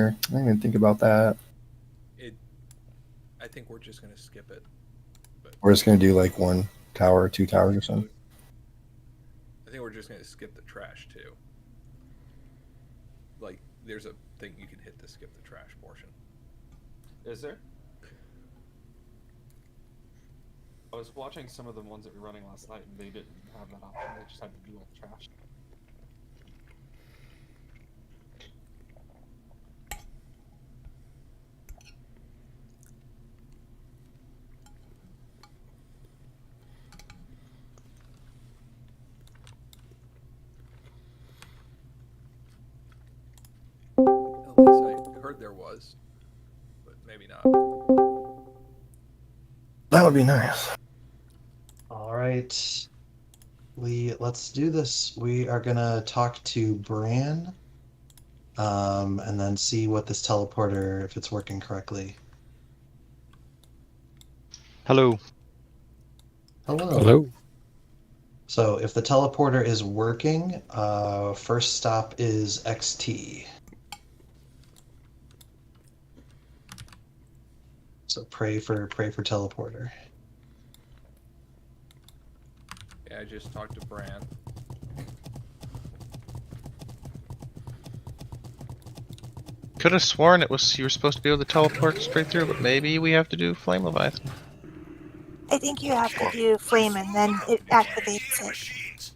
I didn't even think about that. I think we're just gonna skip it. But We're just gonna do like 1 tower or 2 towers or something. I think we're just gonna skip the trash too. Like, there's a thing you can hit to skip the trash portion. Is there? I was watching some of the ones that we were running last night, and they didn't have that option. They just had to do all the trash. At least I heard there was, but maybe not. That would be nice. All right. Let's do this. We are gonna talk to Bran, and then see what this teleporter, if it's working correctly. Hello. Hello. Hello. So if the teleporter is working, first stop is XT. So pray for teleporter. Yeah, I just talked to Bran. Could have sworn it was you were supposed to be able to teleport straight through, but maybe we have to do Flame Leviathan. I think you have to do flame and then it activates it.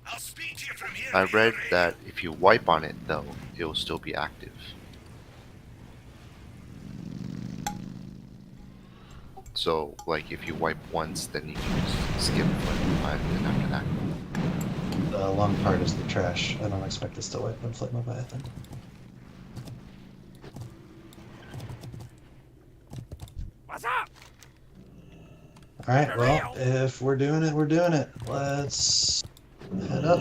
I read that if you wipe on it, though, it will still be active. So, like, if you wipe once, then you can just skip Flame Leviathan after that. The long part is the trash. I don't expect this to wipe on Flame Leviathan. What's up? Alright, well, if we're doing it, we're doing it. Let's head up.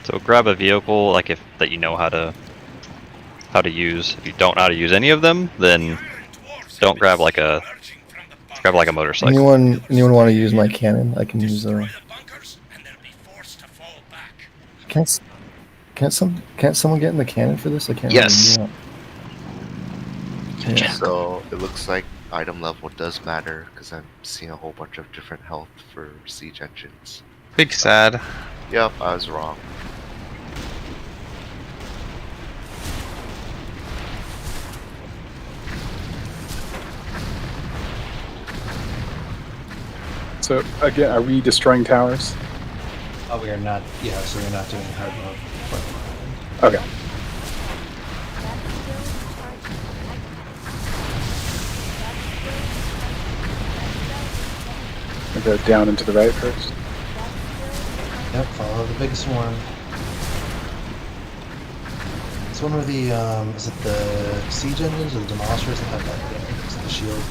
So grab a vehicle like if that you know how to use. If you don't know how to use any of them, then don't grab like a motorcycle. Anyone want to use my cannon? I can use the. Can't someone get in the cannon for this? I can't. Yes. Remember. Yeah. So, it looks like item level does matter, because I'm seeing a whole bunch of different health for siege engines. Big sad. Yep, I was wrong. So again, are we destroying towers? Oh, we are not. Yeah, so we're not doing hard mode. Okay. I go down and to the right first. Yep, follow the big swarm. This one where the is it the siege engines or the demolishers that have that? Is it the shield?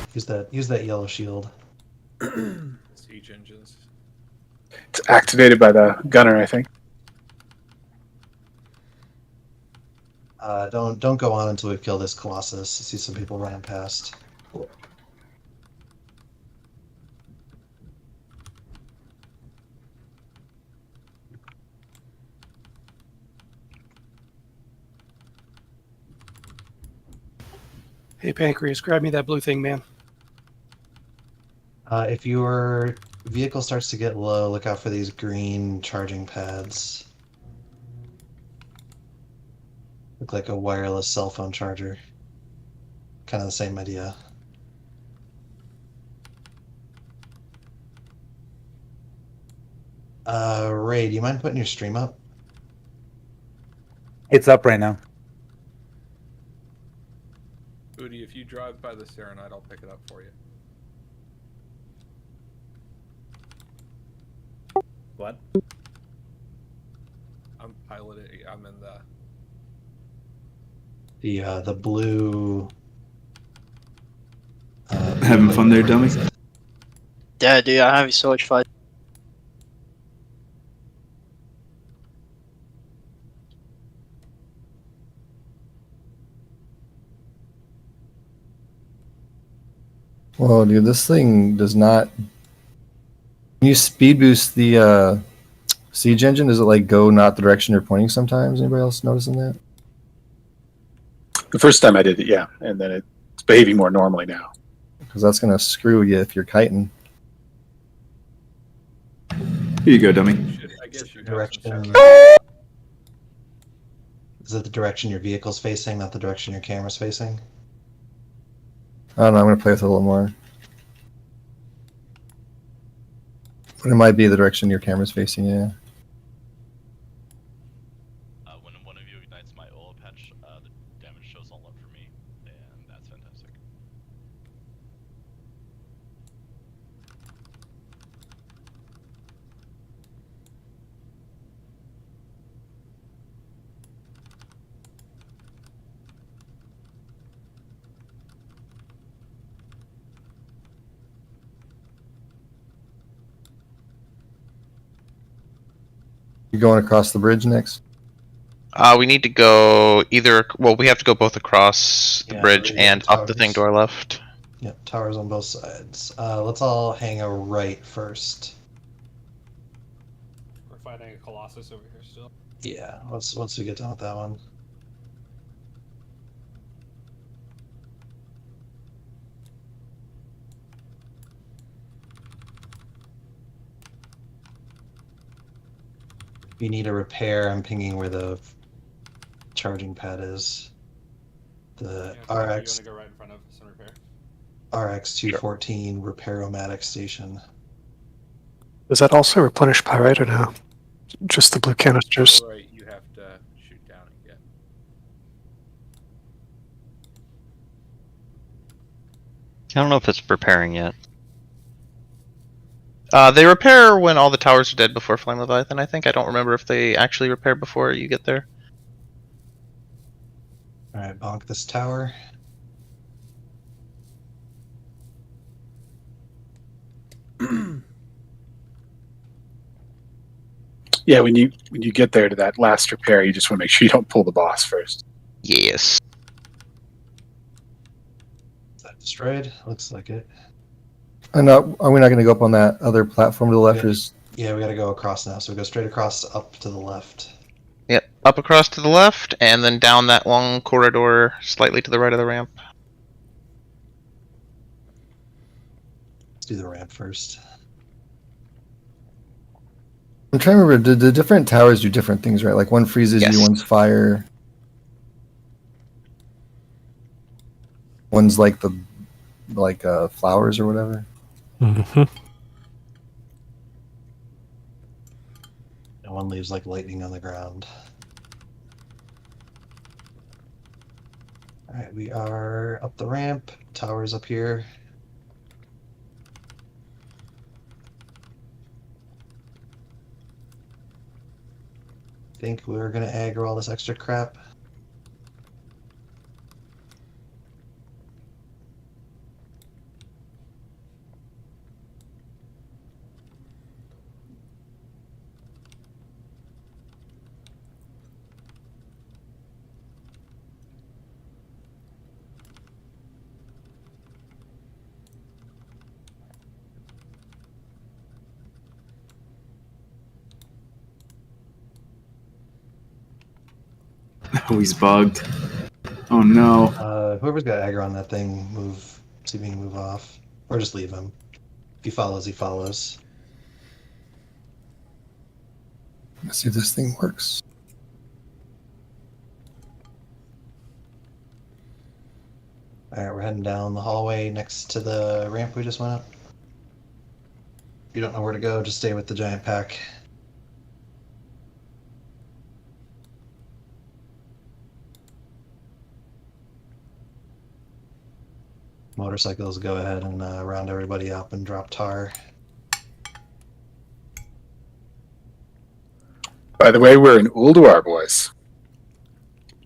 Use that yellow shield. Siege engines. It's activated by the gunner, I think. Don't go on until we kill this Colossus. I see some people running past. Hey, Pancreas, grab me that blue thing, man. If your vehicle starts to get low, look out for these green charging pads. Look like a wireless cell phone charger. Kind of the same idea. Ray, do you mind putting your stream up? It's up right now. Udi, if you drive by the Serenite, I'll pick it up for you. What? I'm piloting. I'm in The blue. Having fun there, dummy? Yeah, dude, I'm having so much fun. Whoa, dude, this thing does not. When you speed boost the siege engine, does it like go not the direction you're pointing sometimes? Anybody else noticing that? The first time I did it, yeah, and then it's behaving more normally now. Because that's going to screw you if you're kiting. Here you go, dummy. I guess you Direction. Is it the direction your vehicle's facing, not the direction your camera's facing? I don't know. I'm going to play with it a little more. But it might be the direction your camera's facing, yeah. When one of you ignites my oil patch, the damage shows all up for me, and that's fantastic. You going across the bridge next? We need to go either. Well, we have to go both across the Yeah, bridge we and got up the thing to towers. our left. Yep, towers on both sides. Let's all hang a right first. We're fighting a Colossus over here still. Yeah, once we get done with that one. If you need a repair, I'm pinging where the charging pad is. The Yeah, so you RX want to go right in front of some repair? RX 214 Repair-O-Matic station. Does that also replenish pyrite or no? Just the blue canisters. Right, you have to shoot down and get. I don't know if it's repairing yet. They repair when all the towers are dead before Flame Leviathan, I think. I don't remember if they actually repair before you get there. Alright, bonk this tower. Yeah, when you get there to that last repair, you just want to make sure you don't pull the boss first. Yes. Is that destroyed? Looks like it. Are we not going to go up on that other platform to the left? Yeah. Or is, Yeah, we gotta go across now, so we go straight across up to the left. Yep. Up across to the left, and then down that long corridor slightly to the right of the ramp. Let's do the ramp first. I'm trying to remember, the different towers do different things, right? Like one freezes Yes. you, one's fire. One's like flowers or whatever. Mm-hmm. And one leaves like lightning on the ground. Alright, we are up the ramp. Tower's up here. Think we're gonna aggro all this extra crap. Oh, he's bugged. Oh no. Whoever's got aggro on that thing, see if he can move off. Or just leave him. If he follows, he follows. Let's see if this thing works. Alright, we're heading down the hallway next to the ramp we just went up. If you don't know where to go, just stay with the giant pack. Motorcycles, go ahead and round everybody up and drop tar. By the way, we're in Ulduar, boys.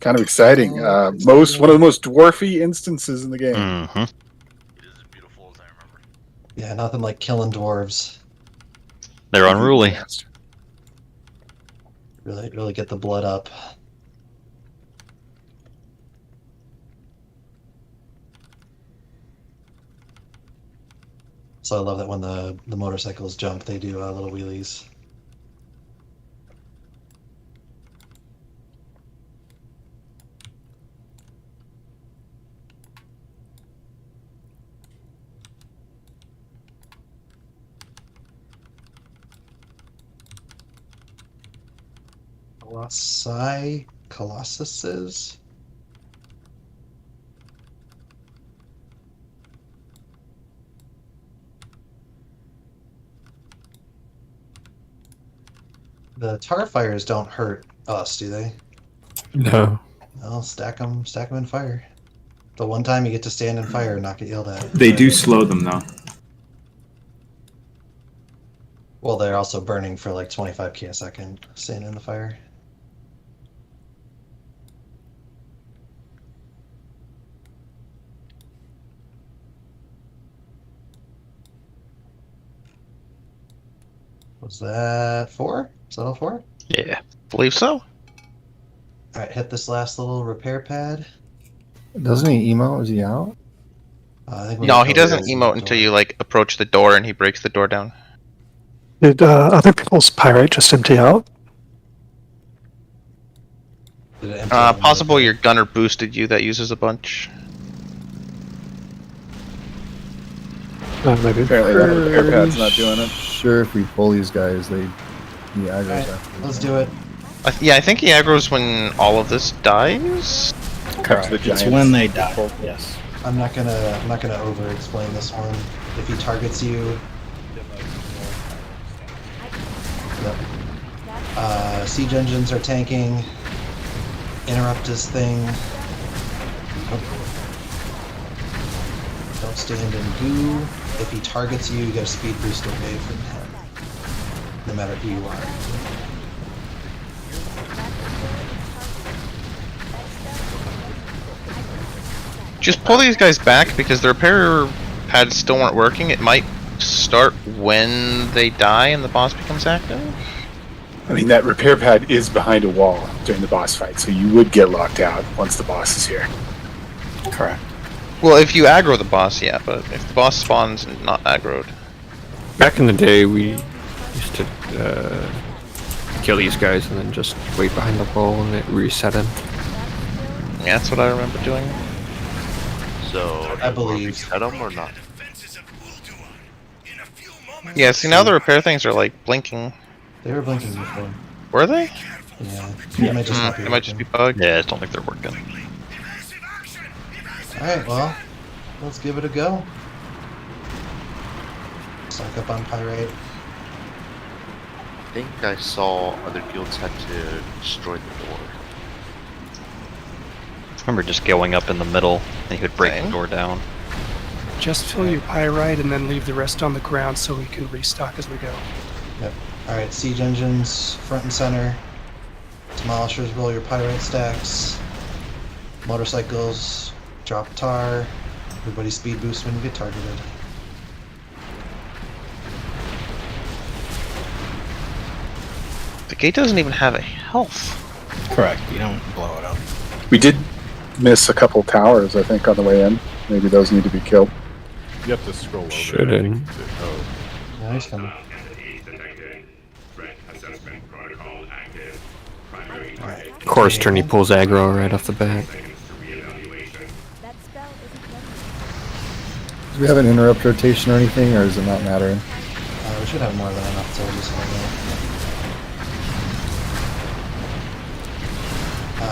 Kind of exciting. One of the most dwarfy instances in the game. Mm-hmm. It is as beautiful as I remember. Yeah, nothing like killing dwarves. They're unruly. Really get the blood up. So I love that when the motorcycles jump, they do little wheelies. Colossuses. The tar fires don't hurt us, do they? No. Well, stack them in fire. The one time you get to stand in fire and not get yelled at. They do slow them though. Well, they're also burning for like 25k a second, standing in the fire. Was that 4? Is that all 4? Yeah, believe so. Alright, hit this last little repair pad. Doesn't he emo? Is he out? I think we No, gotta he go doesn't raise the emote until door. you like approach the door and he breaks the door down. Did other people's pyrite just empty out? Did it empty out in Possible the- your gunner boosted you, that uses a bunch. Maybe. Apparently that repair pad's not doing it. Sure, if we pull these guys, he aggroes Alright, after. let's do it. Yeah, I think he aggroes when all of this dies. Correct. It's when they die. Yes. I'm not gonna over explain this one. If he targets you, yep. Siege engines are tanking. Interrupt his thing. Nope. Don't stand in goo. If he targets you, you get a speed boost away from him. No matter who you are. Just pull these guys back because the repair pads still weren't working. It might start when they die and the boss becomes active. I mean, that repair pad is behind a wall during the boss fight, so you would get locked out once the boss is here. Correct. Well, if you aggro the boss, yeah, but if the boss spawns and not aggroed. Back in the day, we used to kill these guys and then just wait behind the wall and it reset him. Yeah, that's what I remember doing. So, I believe. Set them or not? Yeah, see now the repair things are like blinking. They were blinking before. Were they? Yeah. They might just not be It might just be working. bugged. Yeah, I just don't think they're working. Alright, well, let's give it a go. Stock up on pyrite. I think I saw other guilds had to destroy the door. I remember just going up in the middle and he would break the Same. door down. Just fill your pyrite and then leave the rest on the ground so we can restock as we go. Yep. Alright, siege engines, front and center. Demolishers, roll your pyrite stacks. Motorcycles, drop tar. Everybody speed boost when you get targeted. The gate doesn't even have a health. Correct. You don't blow it up. We did miss a couple towers, I think, on the way in. Maybe those need to be killed. You have to scroll over. Shouldn't. Yeah, he's coming. Alright. Course turn, he pulls aggro right off the bat. Do we have an interrupt rotation or anything, or does it not matter? We should have more than enough soldiers on there.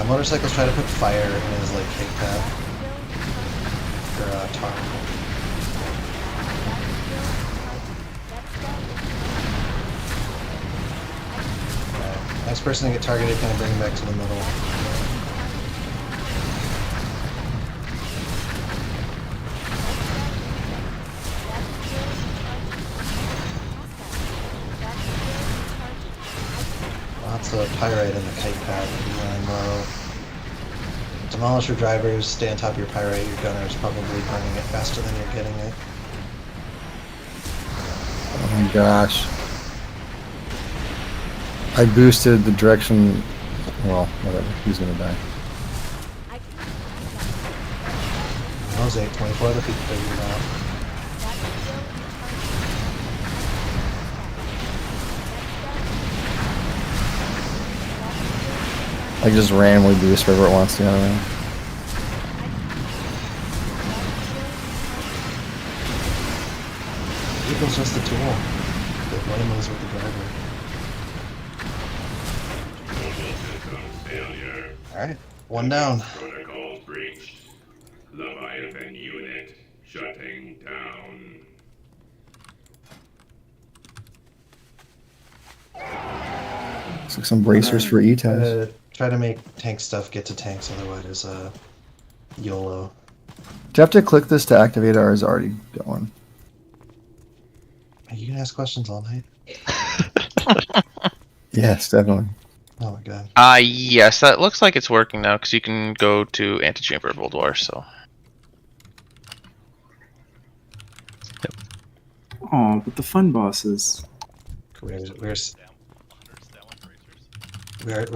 Motorcycles try to put fire in his like cake pad. Or tar. Alright, next person to get targeted can bring him back to the middle. Lots of pyrite in the kite pad if you're running low. Demolisher drivers, stay on top of your pyrite. Your gunner's probably burning it faster than you're getting it. Oh my gosh. I boosted the direction. Well, whatever. He's gonna die. That was 824 that people figured out. I just randomly boost wherever it wants to. I don't know. Eagle's just a tool. The blame is with the driver. Alright, one down. Protocol breached. Leviathan unit shutting down. Looks like some bracers for ETAS. Try to make tank stuff get to tanks, otherwise, YOLO. Do you have to click this to activate it, or is it already going? You can ask questions all night. Yes, definitely. Oh my god. Yes, that looks like it's working now, because you can go to Antechamber of Ulduar, so. Oh, but the fun bosses. We're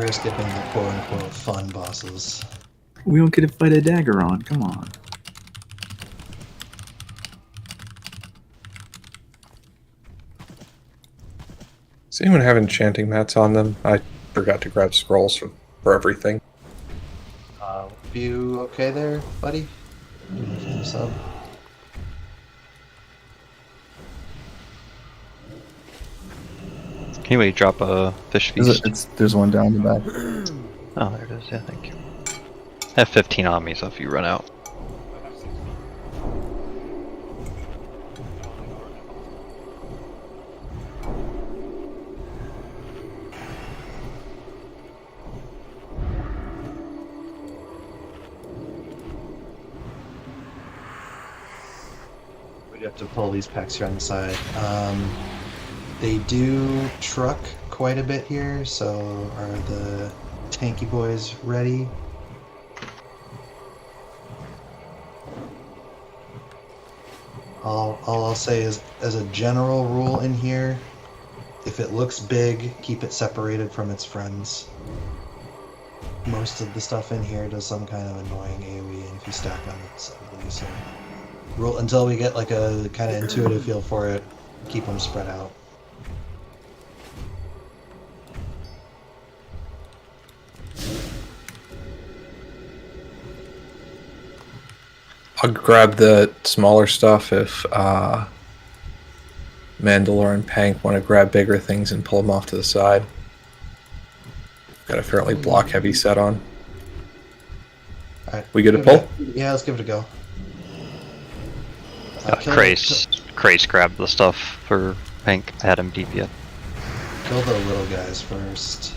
skipping the quote-unquote fun bosses. We don't get to fight a Daggeron. Come on. Does anyone have enchanting mats on them? I forgot to grab scrolls for everything. You okay there, buddy? What's up? Anyway, drop a fish feast. There's one down the back. Oh, there it is. Yeah, thank you. I have 15 on me, so if you run out. We have to pull these packs here on the side. They do truck quite a bit here, so are the tanky boys ready? All I'll say is, as a general rule in here, if it looks big, keep it separated from its friends. Most of the stuff in here does some kind of annoying AoE, and if you stack them, it's ugly. So, rule until we get like a kind of intuitive feel for it, keep them spread out. I'll grab the smaller stuff if Mandalore and Pank want to grab bigger things and pull them off to the side. Got a fairly block heavy set on. Alright. We good to pull? Yeah, let's give it a go. Crace grabbed the stuff for Pank. I had him deep yet. Kill the little guys first.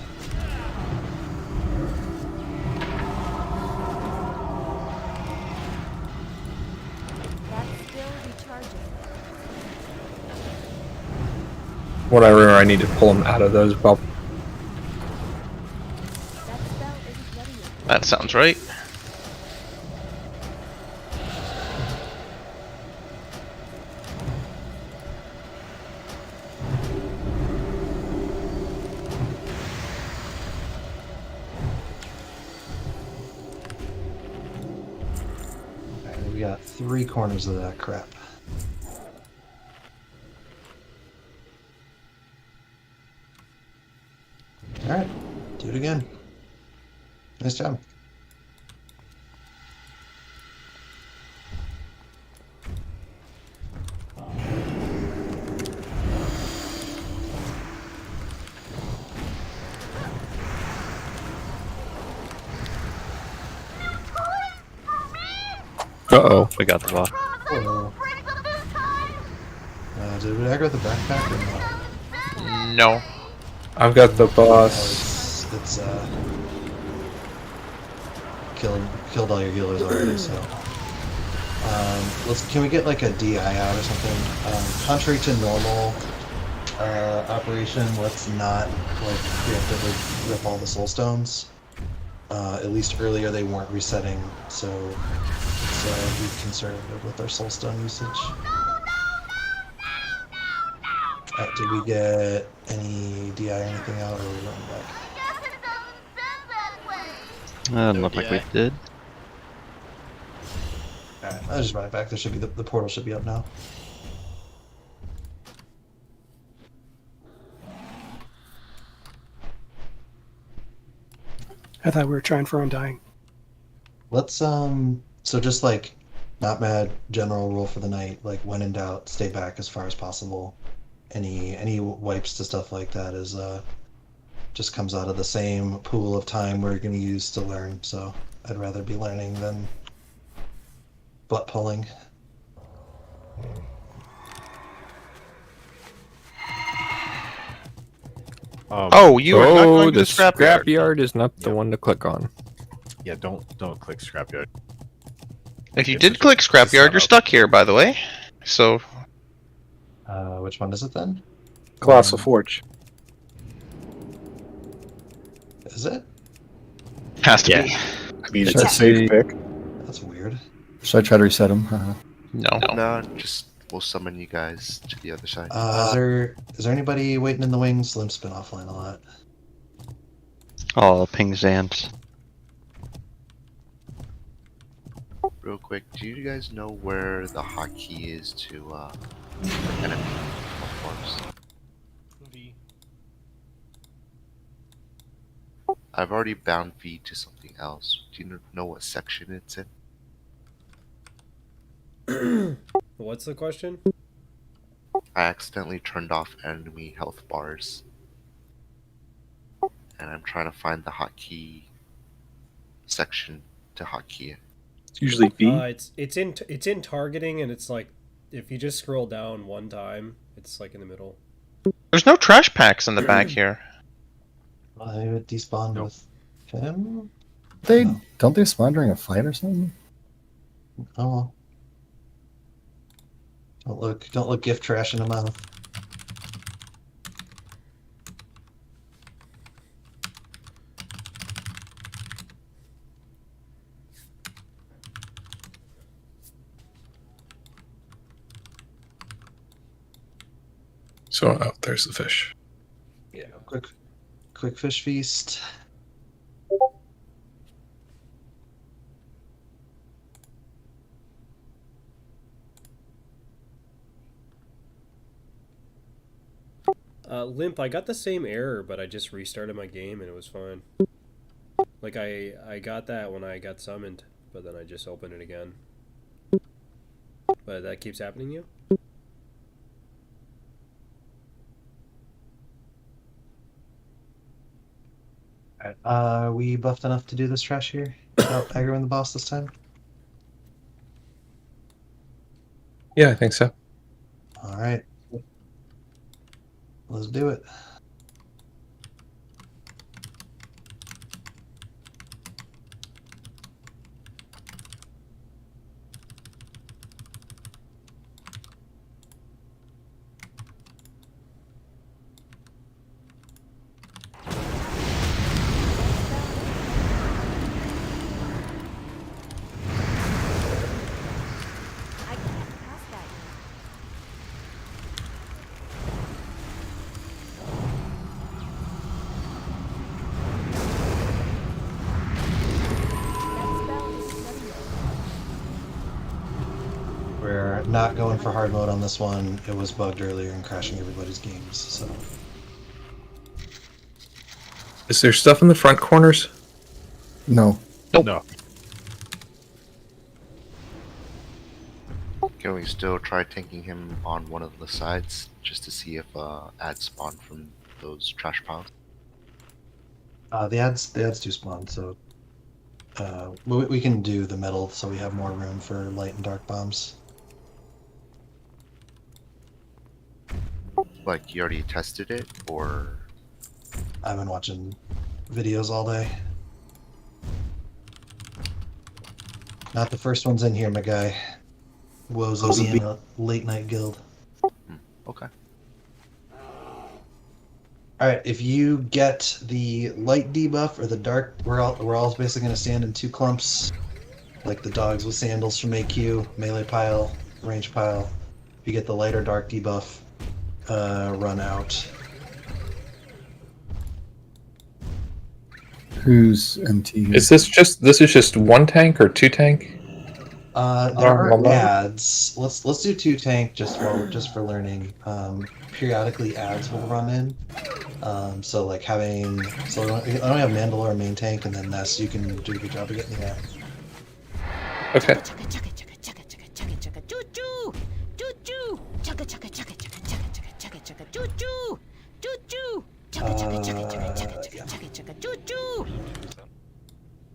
Whatever, I need to pull them out of those bubbles. That sounds right. Alright, we got 3 corners of that crap. Alright, do it again. Nice job. Uh-oh. We got the bot. Oh. Did we aggro the backpack or no? No. I've got the boss. It's killed all your healers already, so can we get like a DI out or something? Contrary to normal operation, let's not like preemptively rip all the soul stones. At least earlier they weren't resetting, so let's be conservative with our soul stone usage. Did we get any DI or anything out, or are we running back? Doesn't look like we did. Alright, I'll just run it back. There should be the portal should be up now. I thought we were trying for Undying. Let's so just like not mad general rule for the night, like when in doubt, stay back as far as possible. Any wipes to stuff like that is just comes out of the same pool of time we're going to use to learn. So I'd rather be learning than butt pulling. Oh, you are not going to the the scrapyard. scrapyard is not the one to click on. Yeah, don't click scrapyard. If you It's did just click a scrapyard, you're setup. stuck here, by the way. So Which one is it then? Colossal Forge. Is it? has to be. I mean, it's Should a I safe say- pick. That's weird. Should I try to reset him? No. No, just we'll summon you guys to the other side. Is there anybody waiting in the wings? Limp's been offline a lot. Oh, ping Zans. Real quick, do you guys know where the hotkey is to enemy platforms? I've already bound V to something else. Do you know what section it's in? What's the question? I accidentally turned off enemy health bars. And I'm trying to find the hotkey section to hotkey it. It's usually V. It's in targeting, and it's like if you just scroll down one time, it's like in the middle. There's no trash packs in the back here. I would despawn with him. Don't they spawn during a fight or something? Oh well. Don't look gift trash in the mouth. So, oh, there's the fish. Yeah, quick fish feast. Limp, I got the same error, but I just restarted my game and it was fine. Like I got that when I got summoned, but then I just opened it again. But that keeps happening to you? Alright, we buffed enough to do this trash here without aggroing the boss this time? Yeah, I think so. Alright. Let's do it. We're not going for hard mode on this one. It was bugged earlier and crashing everybody's games, so. Is there stuff in the front corners? No. Nope. No. Can we still try tanking him on one of the sides just to see if ads spawn from those trash piles? The ads do spawn, so we can do the middle so we have more room for light and dark bombs. Like you already tested it, or I've been watching videos all day. Not the first one's in here, my guy. Woes in a late night guild. okay. Alright, if you get the light debuff or the dark, we're all basically gonna stand in two clumps. Like the dogs with sandals from AQ, melee pile, range pile. If you get the light or dark debuff, run out. Who's MT? Is this just one tank or two tank? There are ads. Let's do two tank just for learning. Periodically ads will run in. So like having I don't have Mandalore main tank and then Ness, you can do a good job of getting the ad. Okay.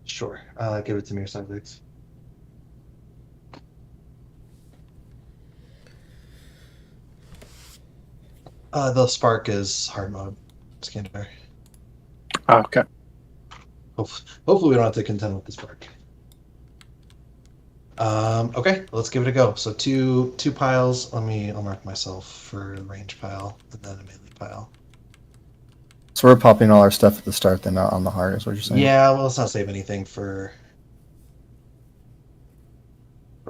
Sure. Give it to me, or subjects. The spark is hard mode. Skandar. Oh, okay. Hopefully we don't have to contend with the spark. Okay, let's give it a go. So two piles. I'll mark myself for a range pile and then a melee pile. So we're popping all our stuff at the start, then not on the heart, is what you're saying? Yeah, well, let's not save anything for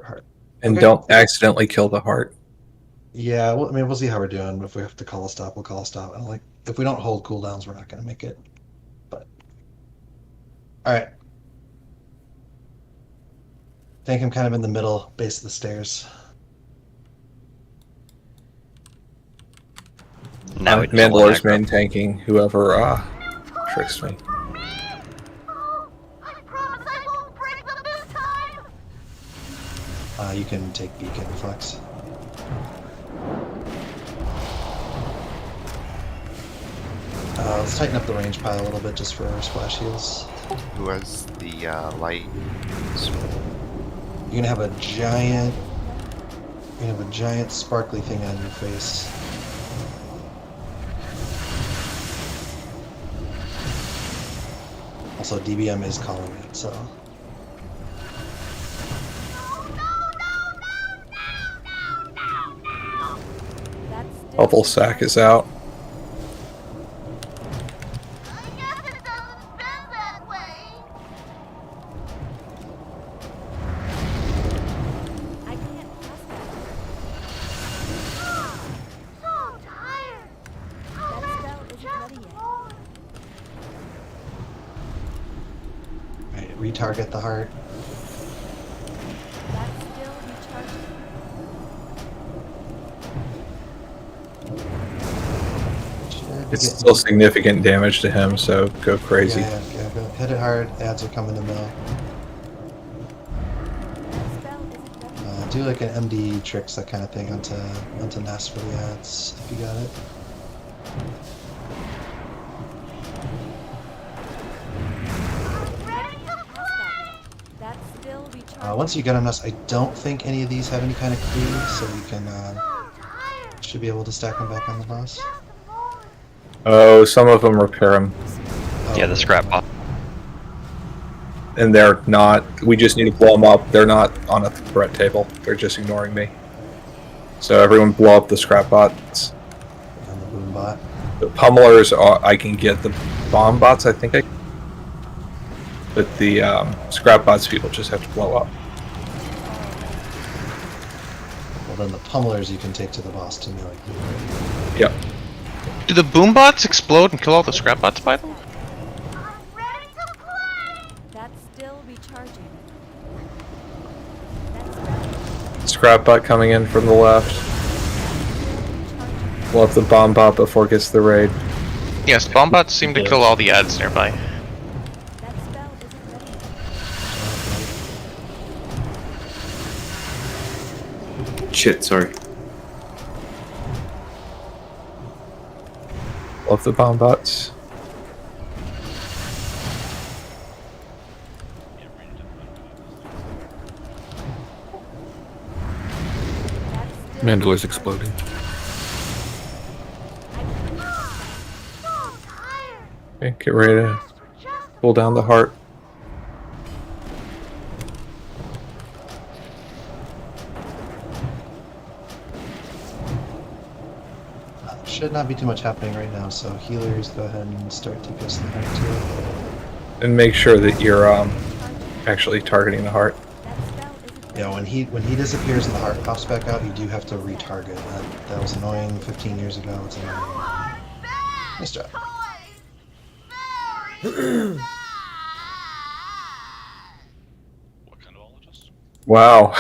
heart. And Okay. don't accidentally kill the heart. Yeah, well, I mean, we'll see how we're doing. If we have to call a stop, we'll call a stop. And like, if we don't hold cooldowns, we're not going to make it. But all right, I think I'm kind of in the middle, base of the stairs. Now Mandalore's main tanking whoever tricks me. You can take beacon reflex. Let's tighten up the range pile a little bit just for our splash heals. Who has the light? You're gonna have a giant sparkly thing on your face. Also, DBM is calling it, so. Bubble sack is out. Right, retarget the heart. It's still significant damage to him, so go crazy. Yeah, go hit it hard. Ads are coming to mill. Do like an MD tricks, that kind of thing, onto Nest for the ads, if you got it. Once you get on Nest, I don't think any of these have any kind of clue, so you can should be able to stack them back on the boss. Oh, some of them repair them. Yeah, the scrap bot. And they're not. We just need to blow them up. They're not on a threat table. They're just ignoring me. So everyone blow up the scrap bots. And the boom bot. The pummelers, I can get the bomb bots, I think. But the scrap bots people just have to blow up. Well, then the pummelers you can take to the boss to melee. Yep. Do the boom bots explode and kill all the scrap bots by them? Scrap bot coming in from the left. Blow up the bomb bot before it gets to the raid. Yes, bomb bots seem to kill all the ads nearby. Shit, sorry. Love the bomb bots. Mandalore's exploding. Okay, get ready to pull down the heart. Should not be too much happening right now, so healers, go ahead and start DPS the heart too. And make sure that you're actually targeting the heart. Yeah, when he disappears and the heart pops back out, you do have to retarget. That was annoying 15 years ago. It's annoying. Nice job. Wow.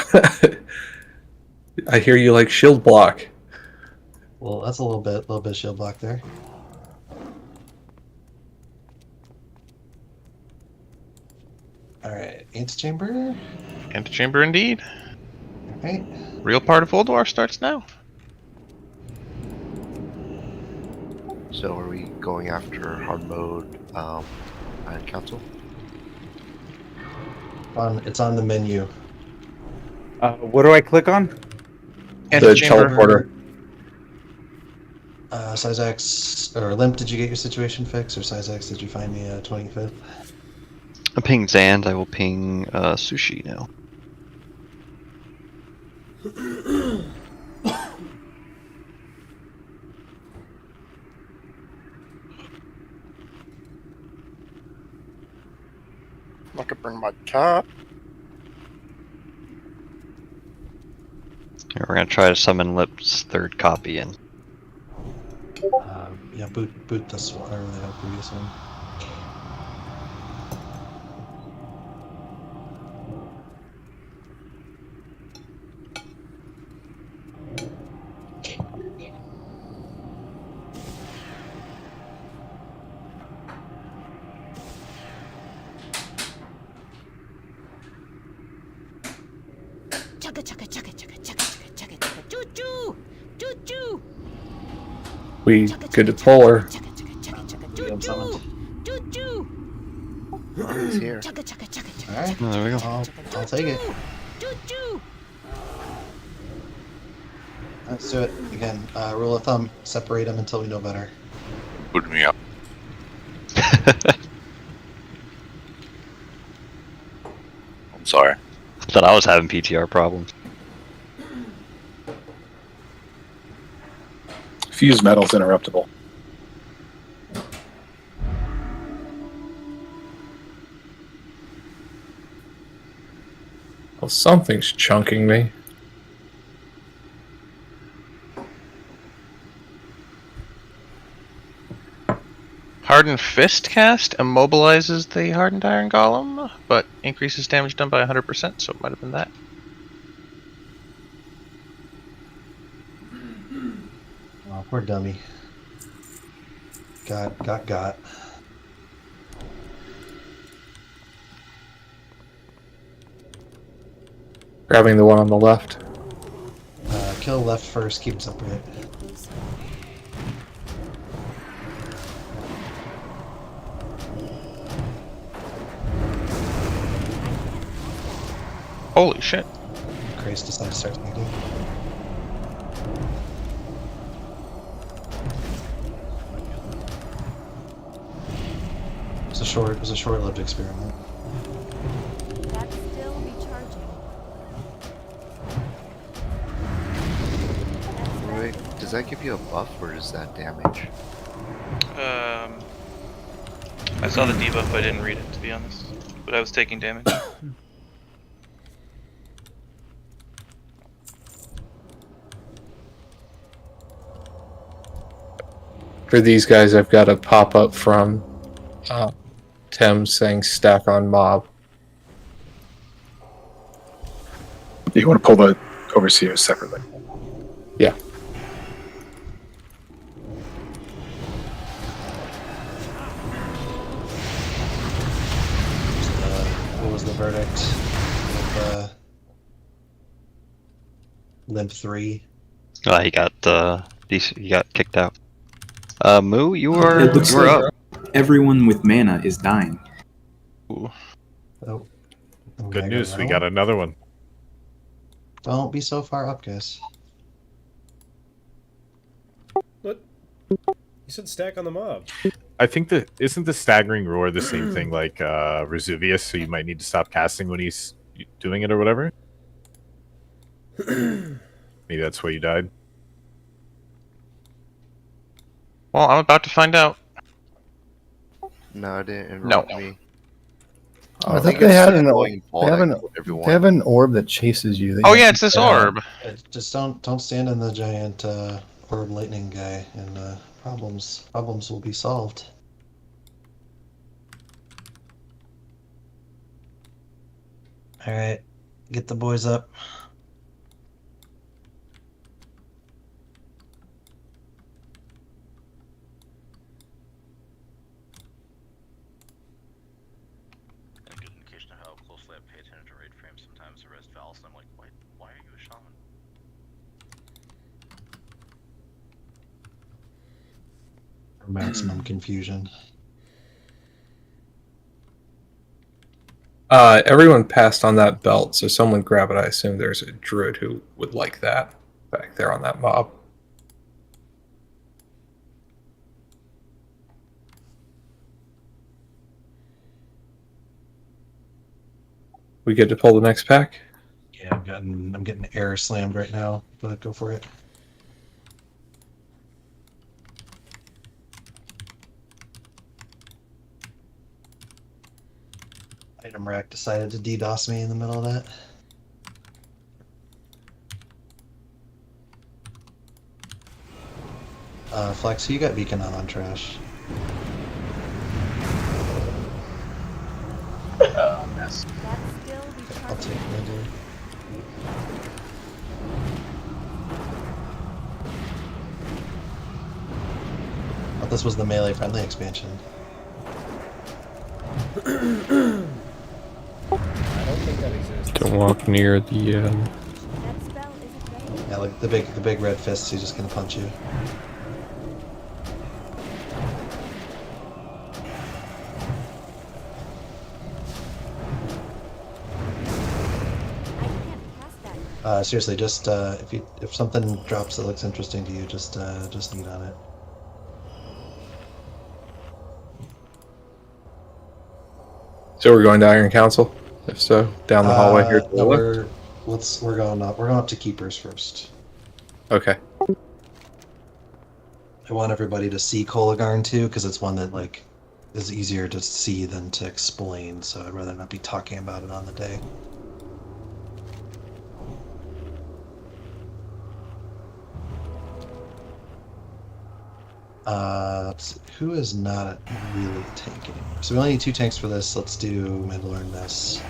I hear you like shield block. Well, that's a little bit shield block there. All right, antechamber. Antechamber indeed. Right. Real part of Old War starts now. So are we going after hard mode and council? It's on the menu. What do I click on? The teleporter. Syzax or Limp, did you get your situation fixed? Or Syzax, did you find the 25th? I ping Zand. I will ping Sushi now. I could bring my cat. Here, we're gonna try to summon Lip's third copy in. Yeah, boot this one or the previous one. Chugga chugga chugga chugga chugga chugga chugga chugga choo choo choo choo. We good to pull her. Choo choo choo choo. He's here. Chugga chugga chugga chugga. All right, there we go. I'll take it. Choo choo. Let's do it again. Rule of thumb: separate them until we know better. Put me up. I'm sorry. Thought I was having PTR problems. Fuse metal's interruptible. Well, something's chunking me. Hardened Fist cast immobilizes the Hardened Iron Golem, but increases damage done by 100%, so it might have been that. Oh, poor dummy. Got. Grabbing the one on the left. Kill left first, keep separate. Holy shit. Grace decided to start thinking. It was a short-lived experiment. That's still recharging. Wait, does that give you a buff or is that damage? I saw the debuff, I didn't read it to be honest, but I was taking damage. For these guys, I've got a pop up from Tim saying stack on mob. You want to pull the overseer separately? Yeah. What was the verdict? With, Limp 3. He got kicked out. Moo, you were It looks like up. everyone with mana is dying. Oh. Good news, we got another one. Don't be so far up, guys. What? You said stack on the mob. I think isn't the staggering roar the same thing like Resuvius, so you might need to stop casting when he's doing it or whatever? Maybe that's why you died. Well, I'm about to find out. No, it didn't interrupt me. I think they had they have an orb that chases you. They Oh yeah, it's this orb. Just don't stand in the giant orb lightning guy, and problems will be solved. All right, get the boys up. maximum confusion. Everyone passed on that belt, so someone grab it. I assume there's a druid who would like that back there on that mob. We get to pull the next pack? Yeah, I'm getting error slammed right now, but go for it. Item rack decided to DDoS me in the middle of that. Flex, who you got beacon on trash? Mess. I'll take it, dude. Thought this was the melee friendly expansion. I don't think that exists. Don't walk near the. Yeah, like the big red fists. He's just gonna punch you. Seriously, just if something drops that looks interesting to you, just knead on it. So we're going to Iron Council? If so, down the hallway here. To the No, left? we're going up. We're going up to Keepers first. Okay. I want everybody to see Kolagarn too, because it's one that like is easier to see than to explain. So I'd rather not be talking about it on the day. Let's see. Who is not really tanking? So we only need 2 tanks for this. Let's do Mandalorian Ness.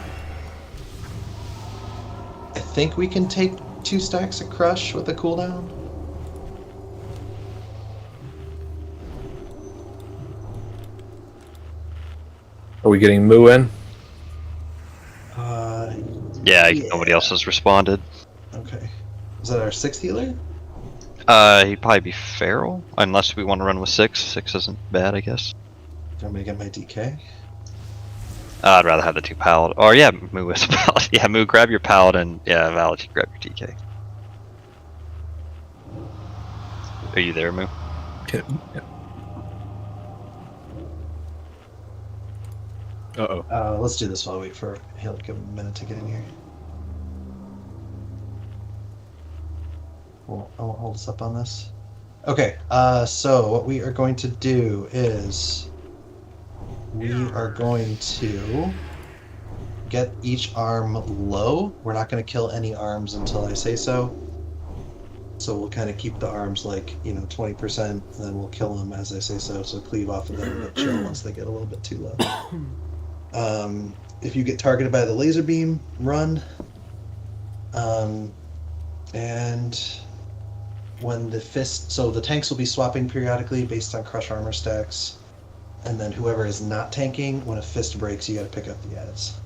I think we can take 2 stacks of Crush with a cooldown. Are we getting Moo in? Yeah, nobody else has responded. Okay. Is that our 6th healer? He'd probably be Feral, unless we want to run with 6. 6 isn't bad, I guess. Do you want me to get my DK? I'd rather have the 2 Paladin. Or yeah, Moo is a Paladin. Yeah, Moo, grab your Paladin. Yeah, Valid, you grab your DK. Are you there, Moo? Yeah. Uh-oh. Let's do this while I wait for he'll give him a minute to get in here. Well, I won't hold us up on this. Okay, so what we are going to do is we are going to get each arm low. We're not going to kill any arms until I say so. So we'll kind of keep the arms like, 20%, and then we'll kill them as I say so. So cleave off of them but chill once they get a little bit too low. If you get targeted by the laser beam, run. And when the fist, so the tanks will be swapping periodically based on crush armor stacks, and then whoever is not tanking, when a fist breaks, you got to pick up the ads.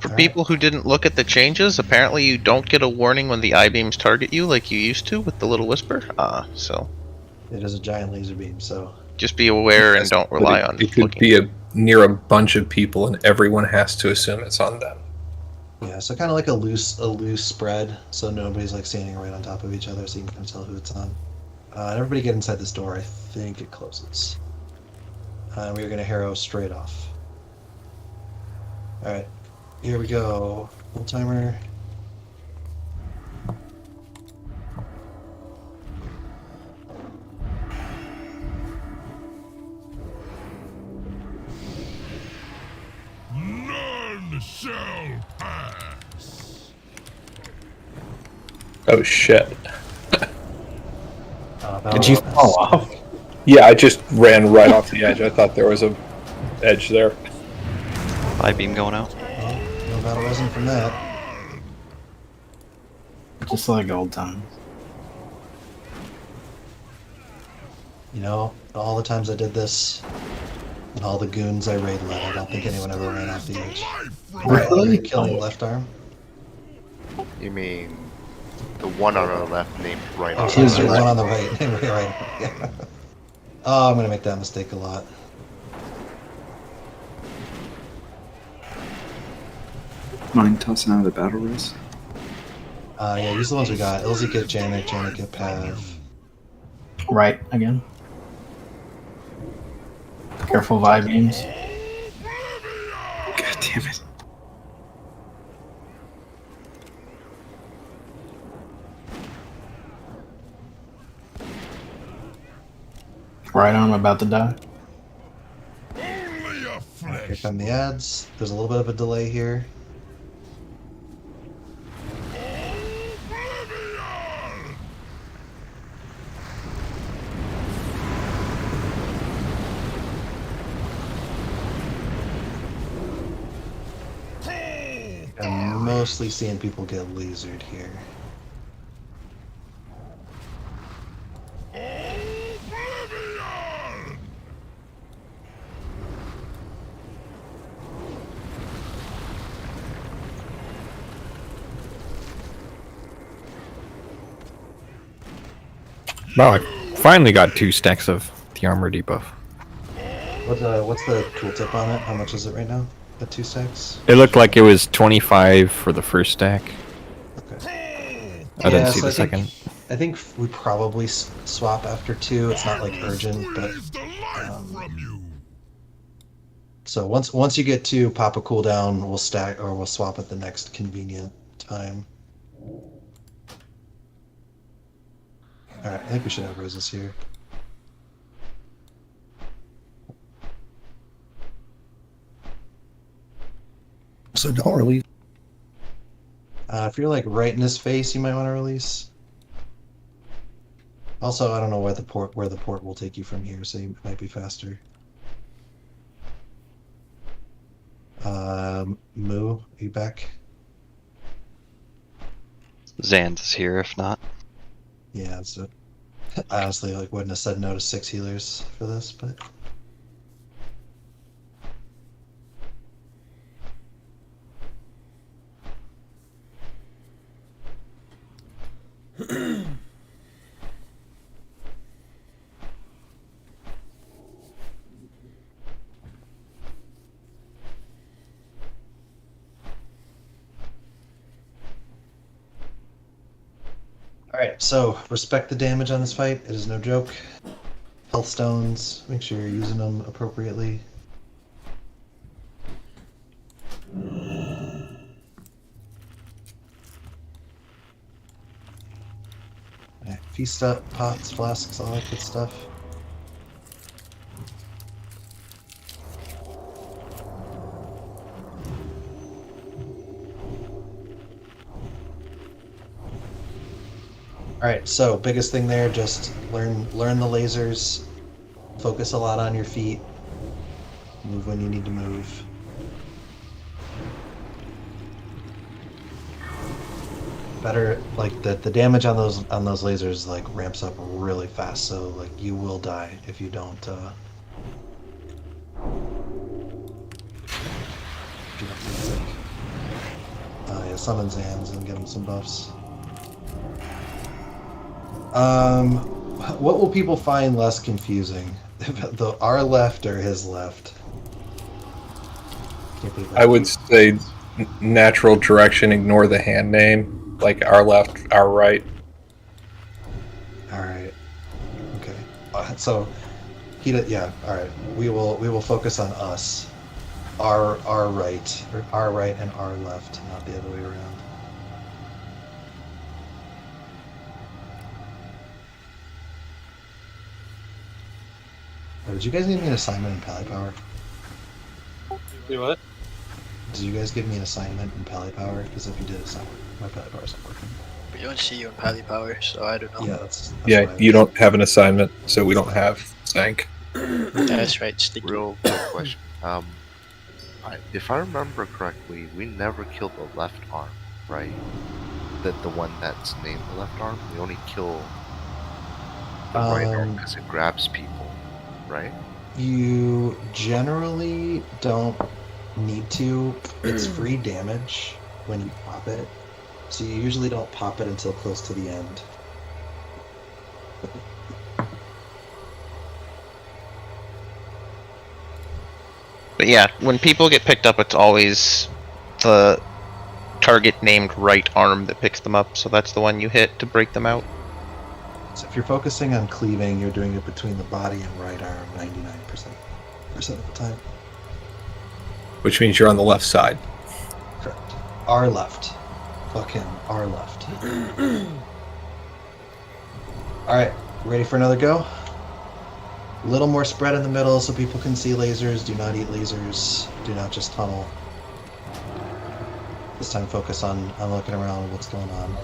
For people who didn't look at the changes, apparently you don't get a warning when the I-beams target you like you used to with the little whisper. So it is a giant laser beam, so just be aware and don't rely on it could looking. be near a bunch of people, and everyone has to assume it's on them. Yeah, so kind of like a loose spread, so nobody's like standing right on top of each other, so you can kind of tell who it's on. And everybody get inside this door. I think it closes. We are going to harrow straight off. All right, here we go. Full timer. None shall pass. Oh shit. Did you fall off? Yeah, I just ran right off the edge. I thought there was a edge there. I-beam going out. No battle resin from that. Just like old times. All the times I did this, and all the goons I raid led, I don't think anyone ever ran off the edge. Really? Killing left arm. You mean The one on our left named right. Oh, there's one on the right. Right. Yeah. Oh, I'm gonna make that mistake a lot. Mind tossing out of the battle race? Yeah, use the ones we got. Ilzy get Janet, Janet get Pav. Right again. Careful vibe games. God damn it. Right arm about to die. Here come the ads. There's a little bit of a delay here. I'm mostly seeing people get lasered here. Wow, I finally got 2 stacks of the armor debuff. What's the tooltip on it? How much is it right now? At 2 stacks? It looked like it was 25 for the first stack. Okay. I didn't see the second. I think we probably swap after 2. It's not like urgent, but so once you get 2, pop a cooldown. We'll stack or we'll swap at the next convenient time. All right, I think we should have roses here. So don't release. If you're like right in his face, you might want to release. Also, I don't know where the port will take you from here, so you might be faster. Moo, are you back? Zan's is here if not. Yeah, so I honestly wouldn't have said no to 6 healers for this, but Alright, so respect the damage on this fight. It is no joke. Health stones, make sure you're using them appropriately. Yeah, feast up, pots, flasks, all that good stuff. Alright, so biggest thing there, just learn the lasers, focus a lot on your feet, move when you need to move. Better, like the damage on those lasers like ramps up really fast, so like you will die if you don't yeah, summon Zans and get him some buffs. What will people find less confusing? Our left or his left? I would say natural direction, ignore the hand name, like our left, our right. Alright. Okay. So yeah, alright. We will focus on us. Our right, or our right and our left, not the other way around. Did you guys give me an assignment in Pally Power? Do what? Did you guys give me an assignment in Pally Power? Because if you did, it's not working. My Pally Power's not working. We don't see you in Pally Power, so I don't know. Yeah, that's Yeah, you don't have an assignment, so we don't have Zank. That's right, Sticky. Real quick question. If I remember correctly, we never killed the left arm, right? The one that's named the left arm. We only kill the right arm because it grabs people, right? You generally don't need to. It's free damage when you pop it. So you usually don't pop it until close to the end. But yeah, when people get picked up, it's always the target named right arm that picks them up, so that's the one you hit to break them out. So if you're focusing on cleaving, you're doing it between the body and right arm 99% of the time. Which means you're on the left side. Correct. Our left. Fuck him. Our left. Alright, ready for another go? A little more spread in the middle so people can see lasers. Do not eat lasers. Do not just tunnel. This time focus on looking around what's going on.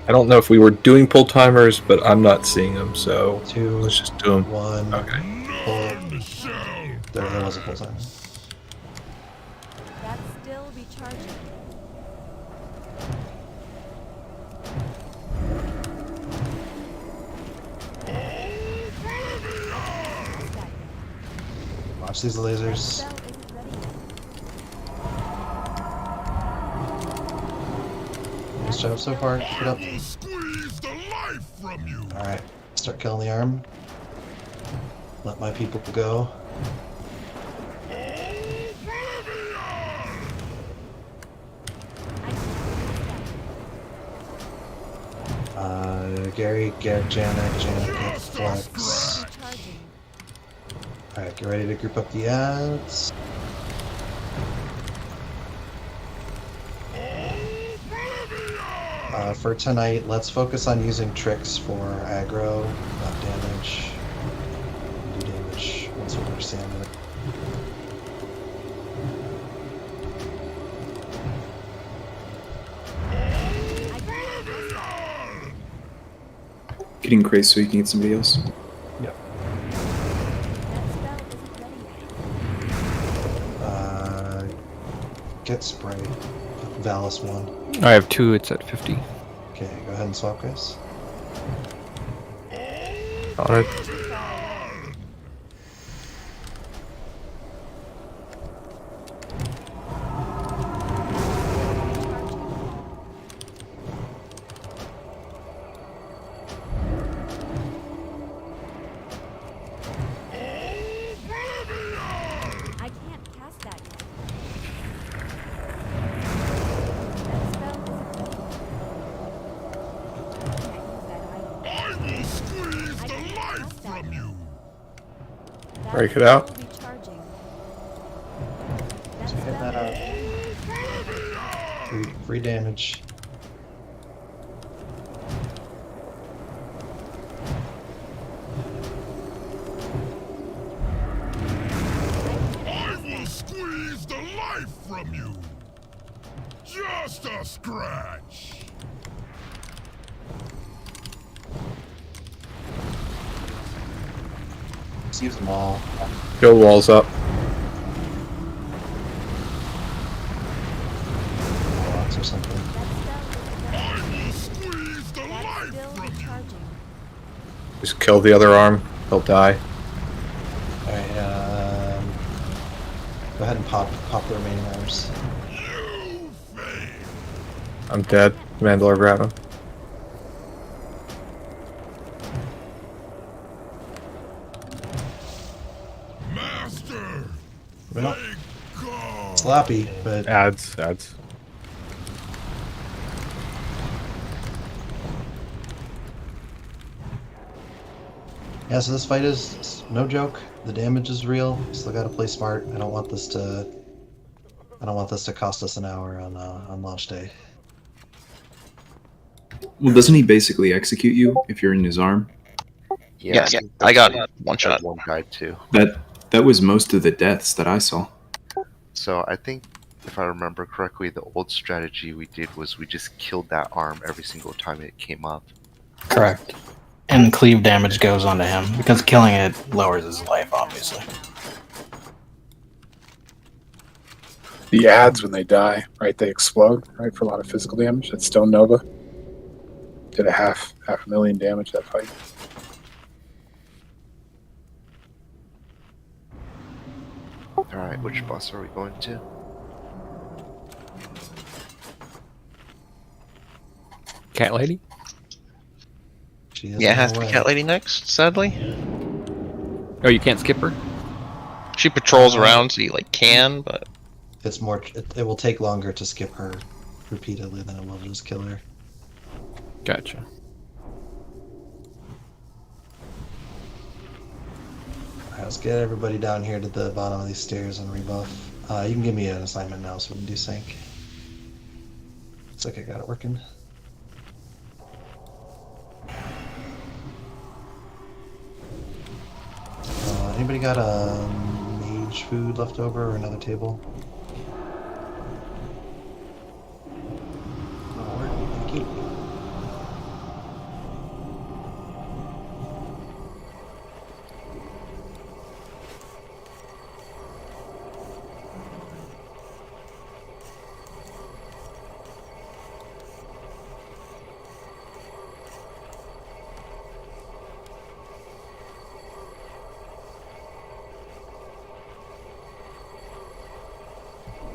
I don't know if we were doing pull timers, but I'm not seeing them, so 2, let's just do them. 1. Okay. Pull. There was a pull timer. That's still recharging. Watch these lasers. Nice job so far. Keep it up. Alright, start killing the arm. Let my people go. Gary, get Janet, get Flex. Alright, get ready to group up the ads. For tonight, let's focus on using tricks for aggro, not damage. Do damage once we understand it. Getting crazy so you can get somebody else. Yep. Get spray. Valis 1. I have 2, it's at 50. Okay, go ahead and swap, guys. On it. I can't cast that yet. Break it out. So hit that out. Free damage. I will squeeze the life from you. Just a scratch. Let's use them all. Go walls up. Blocks or something. I will squeeze the life from you. Just kill the other arm. He'll die. Alright, go ahead and pop the remaining arms. I'm dead. Mandalore, grab him. Master. Well, sloppy, but Ads. yeah. So this fight is no joke. The damage is real. Still got to play smart. I don't want this to cost us an hour on launch day. Well, doesn't he basically execute you if you're in his arm? Yeah, Yes, I got one shot. One guy too. That was most of the deaths that I saw. So I think, if I remember correctly, the old strategy we did was we just killed that arm every single time it came up. Correct. And cleave damage goes onto him, because killing it lowers his life, obviously. The ads, when they die, right, they explode, right, for a lot of physical damage. That Stone Nova did a half a million damage that fight. Alright, which boss are we going to? cat lady? She is Yeah, it on has her to be way. Cat Lady next, sadly. Oh, you can't skip her? She patrols around, so you like can, but It's more. It will take longer to skip her repeatedly than it will just kill her. Gotcha. Alright, let's get everybody down here to the bottom of these stairs and rebuff. You can give me an assignment now so we can do sync. Looks like I got it working. Anybody got a mage food left over or another table? Thank you.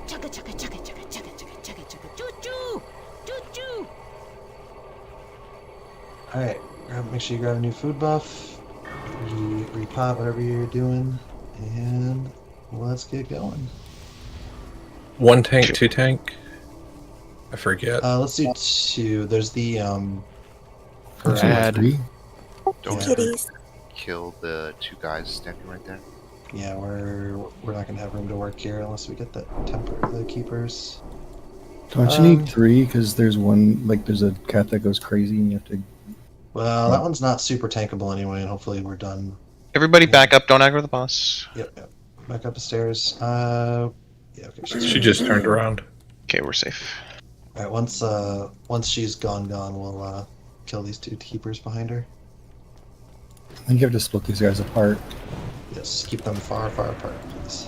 Chugga chugga chugga chugga chugga chugga chugga chugga choo choo choo choo. Alright, make sure you grab a new food buff, repot whatever you're doing, and let's get going. 1 tank, 2 tank? I forget. Let's do 2. There's the Add. Don't Kitties. kill the 2 guys standing right there. Yeah, we're not gonna have room to work here unless we get the keepers. Don't you need 3? Because there's one, like, there's a cat that goes crazy and you have to. Well, that one's not super tankable anyway, and hopefully we're done. everybody back up, don't aggro the boss. Yep. Back up the stairs. Yeah, okay. She just turned around. Okay, we're safe. Alright, once she's gone, we'll kill these 2 keepers behind her. I think you have to split these guys apart. Yes, keep them far, far apart, please.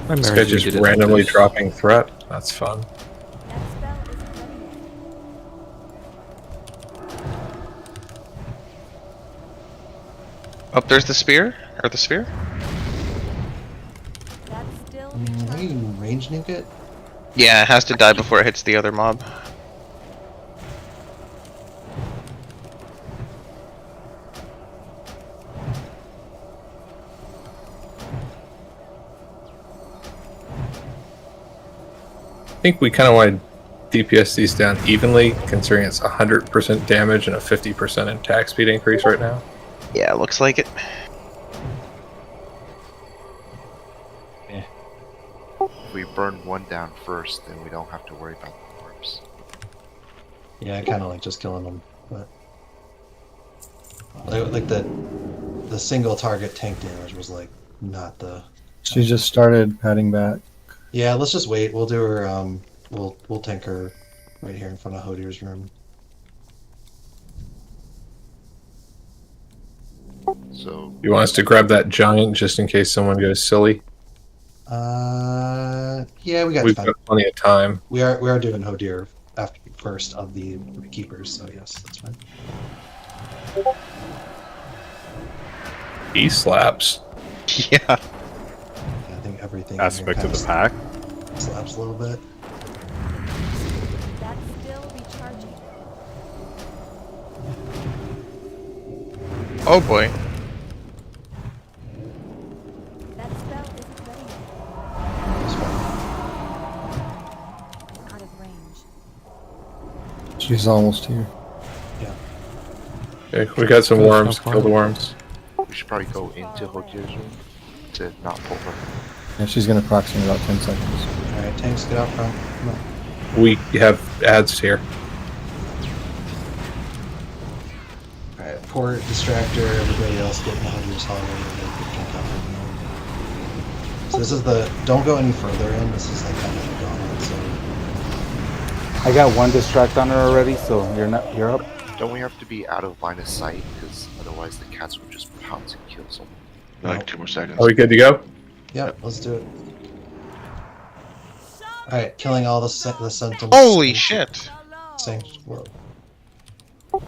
This guy just randomly dropping threat. That's fun. Oh, there's the spear? Or the sphere? I think you can range nuke it. Yeah, it has to die before it hits the other mob. I think we kind of want to DPS these down evenly, considering it's 100% damage and a 50% attack speed increase right now. Yeah, looks like it. If we burn 1 down first, then we don't have to worry about the orbs. Yeah, I kind of like just killing them, but like the single target tank damage was like not the. She just started padding back. Yeah, let's just wait. We'll do her. We'll tank her right here in front of Hodier's room. So You want us to grab that giant just in case someone goes silly? Yeah, we got We've time. got plenty of time. We are doing Hodier after first of the keepers, so yes, that's fine. He slaps. Yeah. I think everything. in here Aspect of kinda the pack. slaps a little bit. That's still recharging. Oh boy. That spell isn't ready yet. Out of range. She's almost here. Okay, we got some worms. Kill the worms. we should probably go into Hodier's room to not pull her. Yeah, she's gonna proc in about 10 seconds. Alright, tanks, get out front. Come on. We have ads here. Alright, port, distractor, everybody else get in the Hodier's hallway. So this is the. Don't go any further in. This is like kind of the gauntlet. So I got 1 distract on her already, so you're up. Don't we have to be out of line of sight? Because otherwise the cats would just pounce and kill someone. Like 2 more seconds. Are we good to go? Yep, let's do it. Alright, killing all the symptoms. Holy shit! Whoa.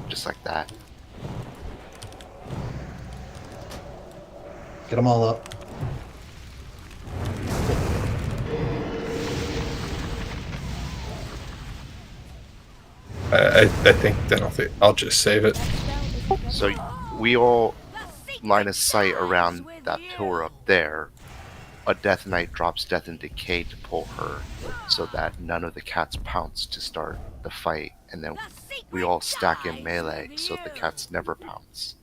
Just like that. Get them all up. I think then I'll just save it. So we all line of sight around that pillar up there. A Death Knight drops Death and Decay to pull her, so that none of the cats pounce to start the fight, and then we all stack in melee so the cats never pounce.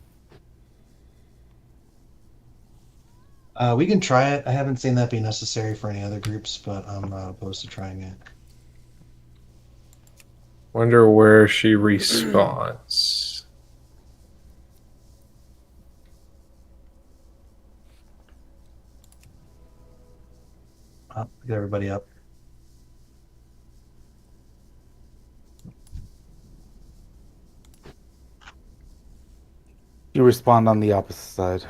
We can try it. I haven't seen that be necessary for any other groups, but I'm not opposed to trying it. Wonder where she respawns. Get everybody up. You respawn on the opposite side.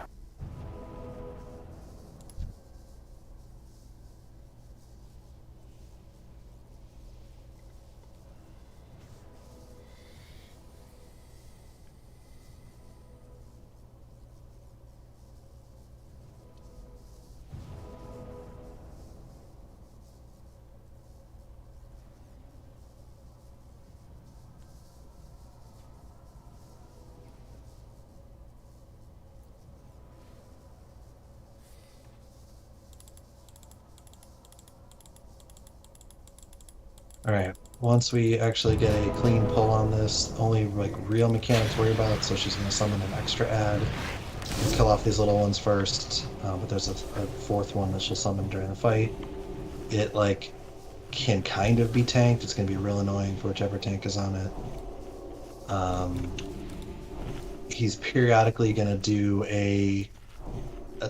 All right. Once we actually get a clean pull on this, only like real mechanics to worry about. So she's going to summon an extra ad and kill off these little ones first. But there's a fourth one that she'll summon during the fight. It like can kind of be tanked. It's going to be real annoying for whichever tank is on it. He's periodically going to do a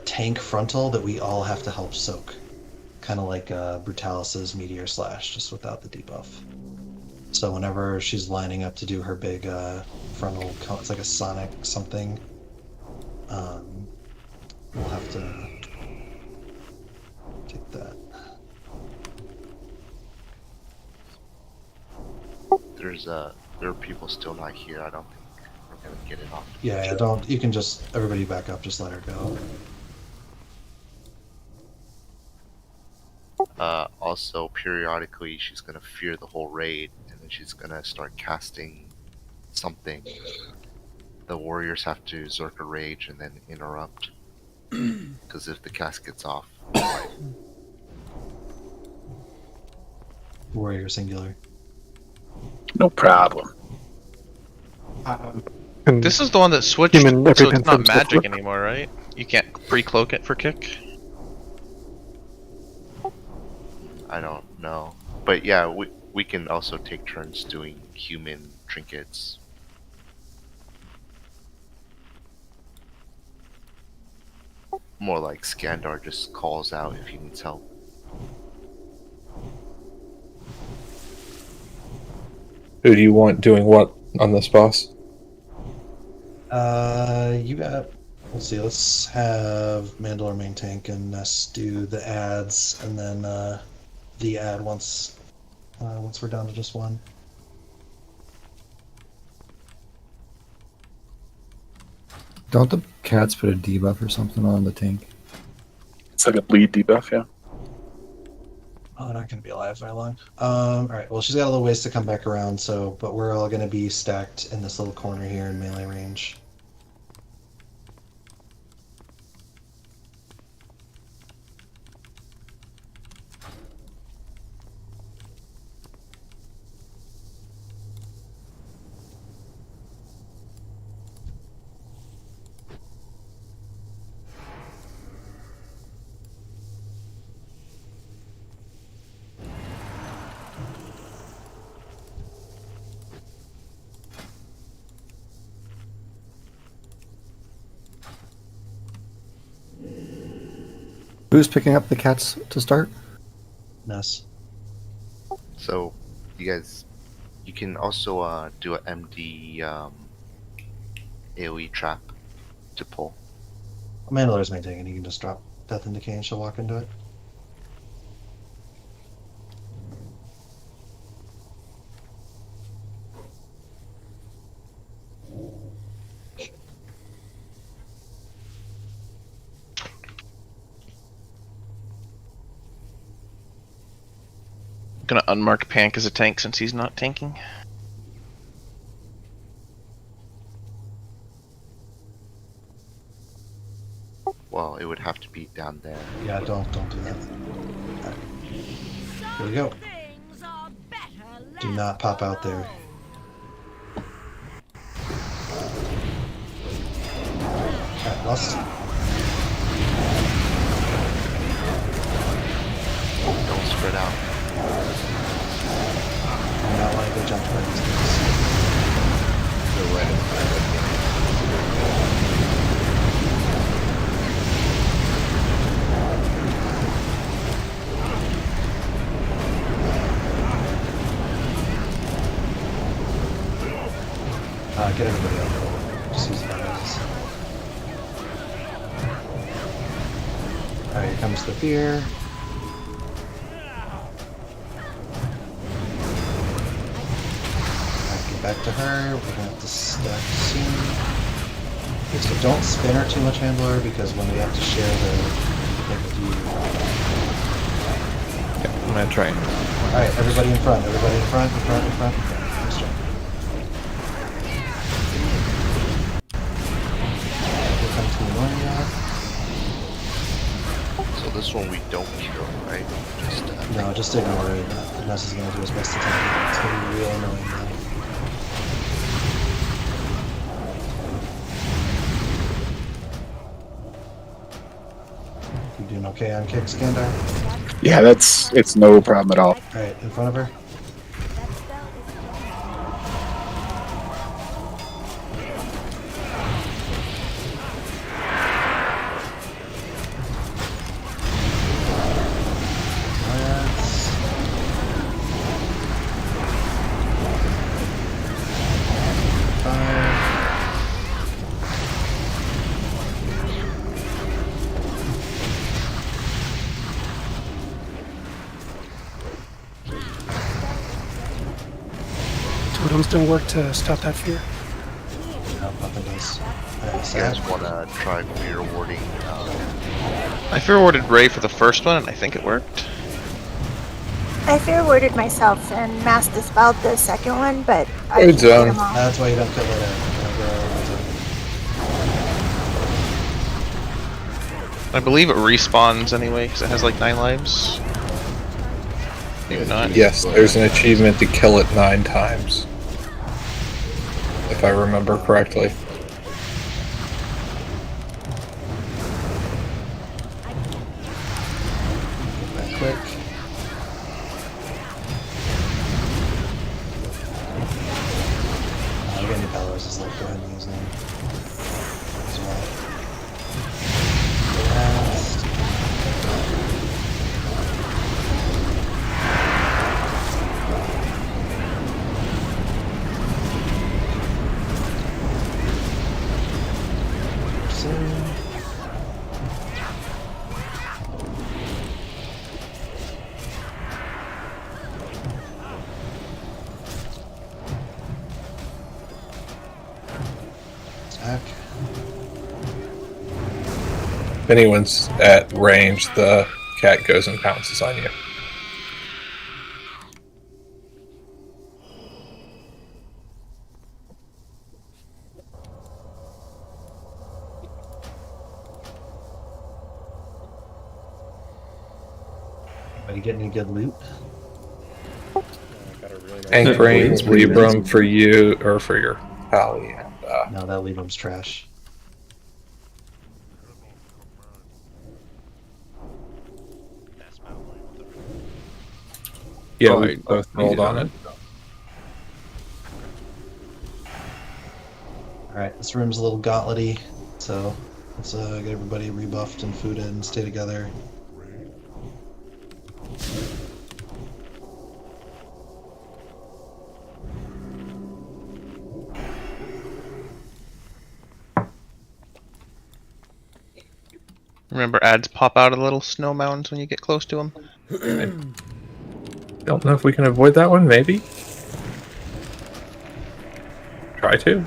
tank frontal that we all have to help soak. Kind of like Brutalis's Meteor Slash, just without the debuff. So whenever she's lining up to do her big frontal, it's like a Sonic something, we'll have to take that. There are people still not here. I don't think we're gonna get it off. Yeah, don't. You can just everybody back up. Just let her go. Also, periodically, she's gonna fear the whole raid, and then she's gonna start casting something. The warriors have to Zerka Rage and then interrupt. Because if the cast gets off, Warrior singular. No problem. This is the one that switched, so it's not magic anymore, right? You can't pre-cloak it for kick? I don't know. But yeah, we can also take turns doing human trinkets. More like Skandar just calls out if he needs help. Who do you want doing what on this boss? You got. Let's see. Let's have Mandalore main tank and Ness do the ads, and then the ad once we're down to just one. Don't the cats put a debuff or something on the tank? It's like a bleed debuff, yeah. Oh, not going to be alive very long. All right. Well, she's got a little ways to come back around. So, but we're all going to be stacked in this little corner here in melee range. Who's picking up the cats to start? Ness. So, you can also do an MD AoE trap to pull. Mandalore's main tank, and you can just drop Death and Decay, and she'll walk into it. Gonna unmark Pank as a tank since he's not tanking. Well, it would have to be down there. Yeah, don't do that. Right. Here we go. Do not pop out there. Alright, Lust. Don't spread out. I'm not wanting to go jump by these things. They're right in front of you. Get everybody out. Just use the buttons. Alright, here comes the fear. Alright, get back to her. We're gonna have to stack soon. Okay, so don't spin her too much, Handler, because when we have to share the thing with you. Yeah, I'm gonna try and. Alright, everybody in front. Everybody in front, in front, in front, in front. Let's jump. So this one we don't kill, right? Just no, just ignore it. Ness is gonna do his best to tank it. It's gonna be real annoying though. You doing okay on kick, Skandar? Yeah, it's no problem at all. Alright, in front of her. Totems don't work to stop that fear. No, nothing does. You guys want to try fear warding? I fear warded Ray for the first one, and I think it worked. I fear worded myself and mass dispelled the second one, but I Good didn't get zone. them all. That's why you don't kill it. I believe it respawns anyway, because it has like 9 lives. Maybe not. Yes, there's an achievement to kill it 9 times. If I remember correctly. That quick. I'll get any bellows is left. Go ahead and use them. As well. Last. Attack. If anyone's at range, the cat goes and pounces on you. Anybody get any good loot? Anchoring Libram for you, or for your pally, and No, that Libram's trash. yeah, Oh, we I both rolled on it. Alright, this room's a little gauntlet-y, so let's get everybody rebuffed and fooded and stay together. Remember, ads pop out of little snow mounds when you get close to them. Don't know if we can avoid that one, maybe? Try to.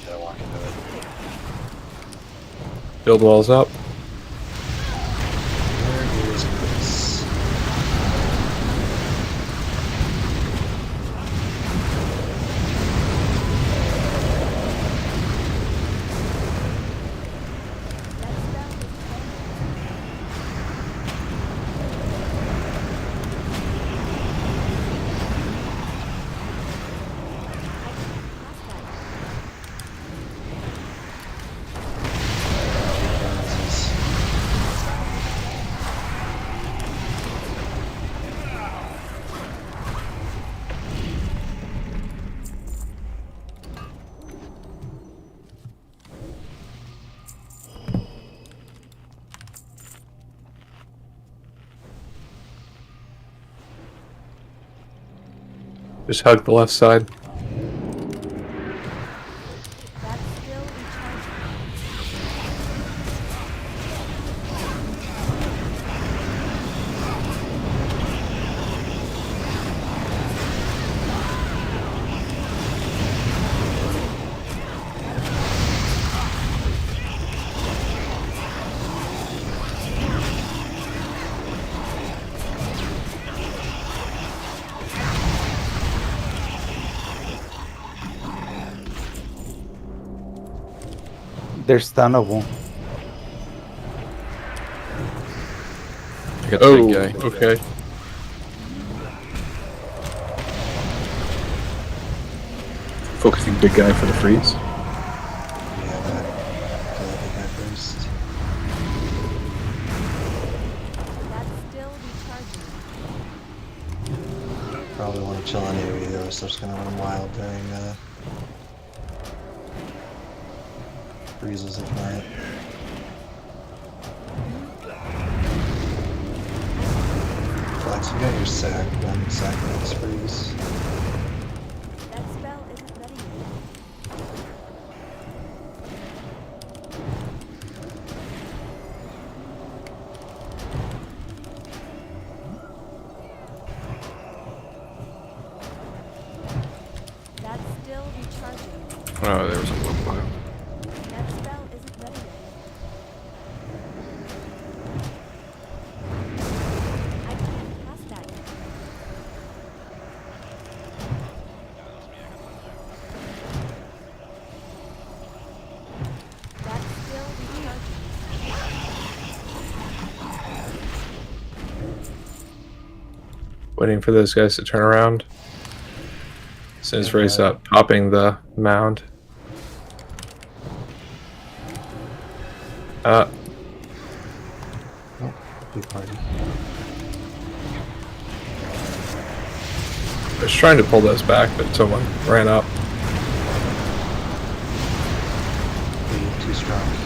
Gotta walk into it. Build walls up. Where is Chris? Just hug the left side. They're stunnable. I got the big guy. Okay. Focusing big guy for the freeze. Yeah, but kill the big guy first. Probably want to chill on AoE though, so just gonna run wild during freezes if not. Flex, you got your sack, one sack next freeze. Oh, there was a low pile. Waiting for those guys to turn around. As soon as Ray's up, popping the mound. Oh, big party. I was trying to pull those back, but someone ran up. Too strong.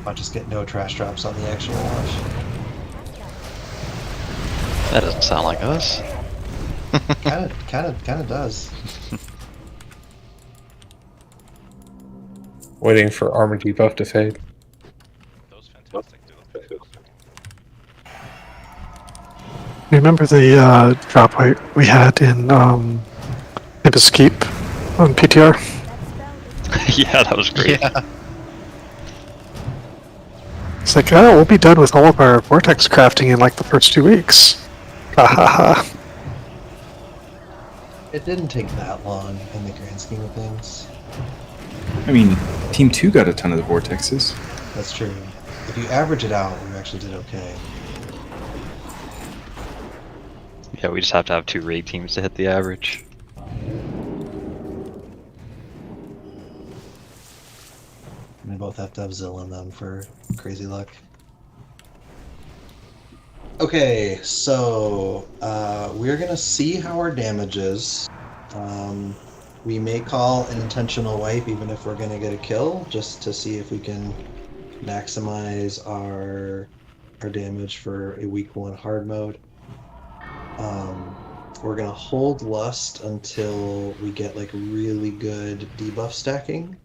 I'll just get no trash drops on the actual launch. That doesn't sound like us. Kind of does. Waiting for armor debuff to fade. Remember the drop weight we had in Escape on PTR? Yeah, that was great. Yeah. It's like, oh, we'll be done with all of our vortex crafting in like the first 2 weeks. Ha ha ha. It didn't take that long in the grand scheme of things. I mean, Team 2 got a ton of the vortexes. That's true. If you average it out, we actually did okay. Yeah, we just have to have 2 raid teams to hit the average. We both have to have Zill in them for crazy luck. Okay, so we're gonna see how our damage is. We may call an intentional wipe even if we're gonna get a kill, just to see if we can maximize our damage for a week 1 hard mode. We're gonna hold Lust until we get like really good debuff stacking.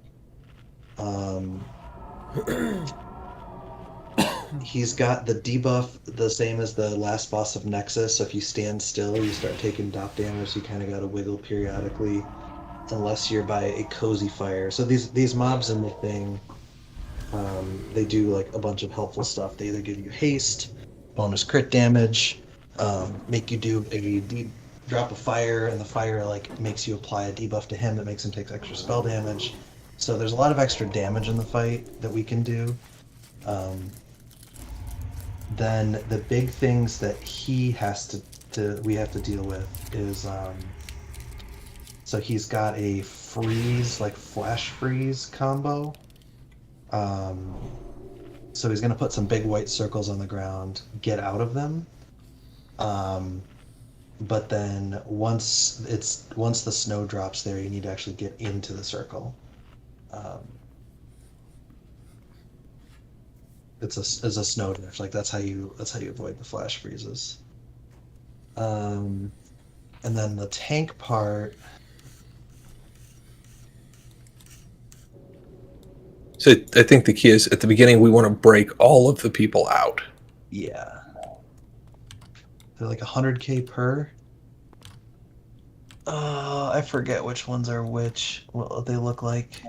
He's got the debuff the same as the last boss of Nexus, so if you stand still, you start taking dot damage, so you kind of gotta wiggle periodically, unless you're by a cozy fire. So these mobs in the thing, they do like a bunch of helpful stuff. They either give you haste, bonus crit damage, make you do a drop of fire, and the fire like makes you apply a debuff to him that makes him take extra spell damage. So there's a lot of extra damage in the fight that we can do. Then the big things that he has we have to deal with is so he's got a freeze, like flash freeze combo. So he's gonna put some big white circles on the ground, get out of them, but then once the snow drops there, you need to actually get into the circle. It's a snow drift. Like that's how you avoid the flash freezes. And then the tank part. So I think the key is at the beginning we want to break all of the people out. Yeah. They're like 100k per. I forget which ones are which. What they look like.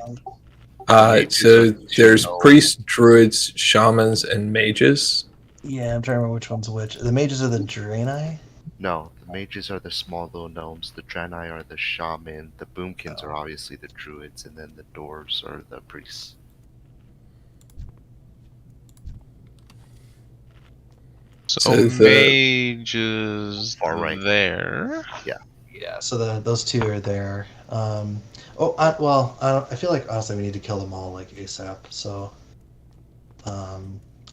So there's priests, druids, shamans, and mages. Yeah, I'm trying to remember which one's which. The mages are the Draenei? No, the mages are the small little gnomes, the Draenei are the shaman, the boomkins are obviously the druids, and then the dwarves are the priests. So mages far right there. Yeah. Yeah, so those two are there. I feel like honestly we need to kill them all like ASAP. So, I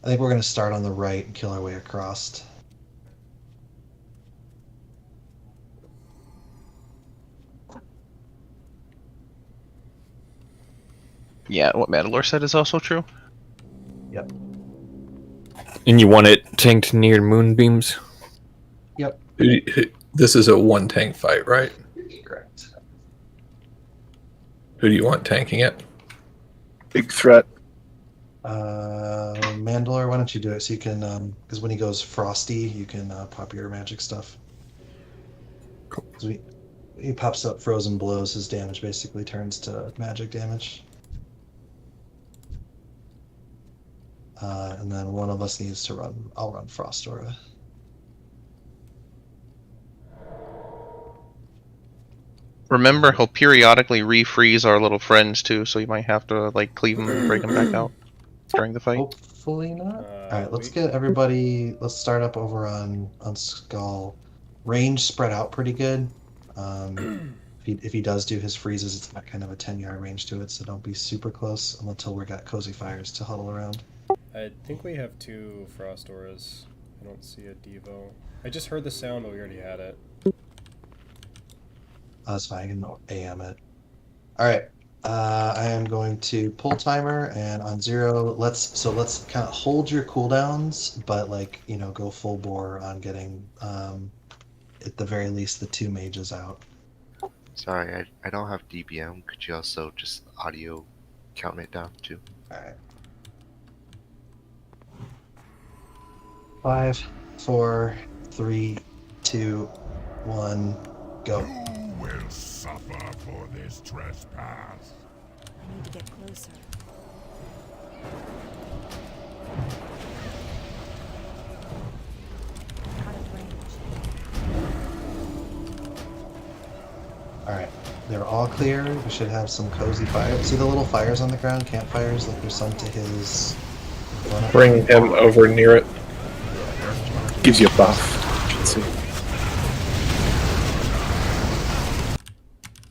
think we're gonna start on the right and kill our way across. Yeah, what Mandalore said is also true. Yep. And you want it tanked near moonbeams? Yep. This is a one tank fight, right? Correct. Who do you want tanking it? Big threat. Mandalore, why don't you do it so you can, because when he goes frosty, you can pop your magic stuff. Cool. Because he pops up frozen blows, his damage basically turns to magic damage. And then one of us needs to run. I'll run Frost Aura. Remember, he'll periodically refreeze our little friends too, so you might have to like cleave them and break them back out during the fight. Hopefully not. All right, let's get everybody. Let's start up over on Skull. Range spread out pretty good. If he does do his freezes, it's not kind of a 10-yard range to it, so don't be super close until we got cozy fires to huddle around. I think we have 2 Frost Auras. I don't see a Devo. I just heard the sound, but we already had it. That's fine. I can AM it. All right. I am going to pull timer, and on 0, let's kind of hold your cooldowns, but like go full bore on getting at the very least the 2 mages out. Sorry, I don't have DBM. Could you also just audio count it down too? All right. 5, 4, 3, 2, 1, go. You will suffer for this trespass. I need to get closer. Out of range. Alright, they're all clear. We should have some cozy fires. See the little fires on the ground? Campfires? Like there's some to his... Bring him over near it. Gives you a buff. You can see.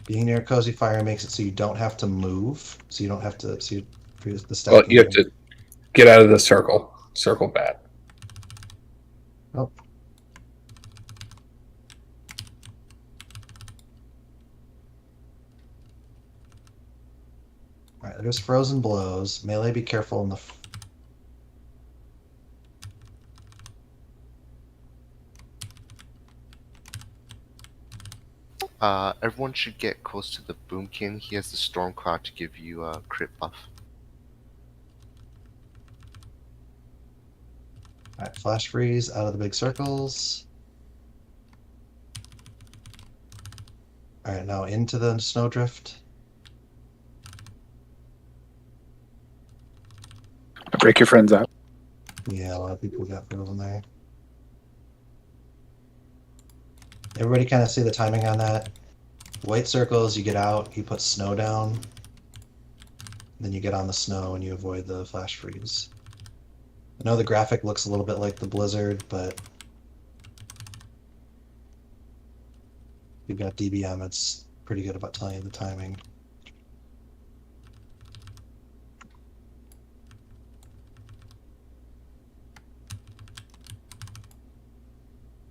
Being near a cozy fire makes it so you don't have to move. So you don't have to... So the stack Well, you have to get out of the circle. Circle bat. Oh. Alright, there's frozen blows. Melee, be careful in the... Everyone should get close to the Boomkin. He has the Storm Cloud to give you a crit buff. Alright, flash freeze out of the big circles. Alright, now into the snowdrift. Break your friends out. Yeah, a lot of people got frozen there. Everybody kind of see the timing on that. White circles, you get out, you put snow down. Then you get on the snow and you avoid the flash freeze. I know the graphic looks a little bit like the blizzard, but if you've got DBM, it's pretty good about telling you the timing.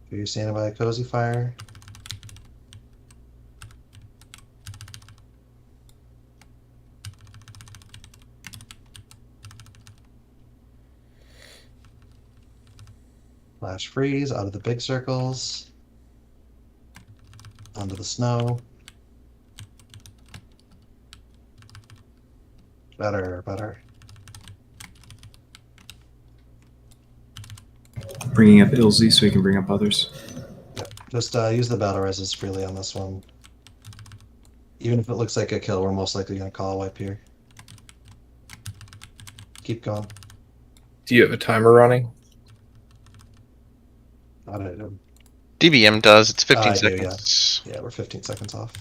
If you're standing by a cozy fire, Flash freeze out of the big circles. Onto the snow. Better, better. Bringing up Ilzy so he can bring up others. Yep. Just use the battle reses freely on this one. Even if it looks like a kill, we're most likely going to call a wipe here. Keep going. Do you have a timer running? I don't know. DBM does. It's 15 I do, seconds. Yeah, we're 15 seconds off.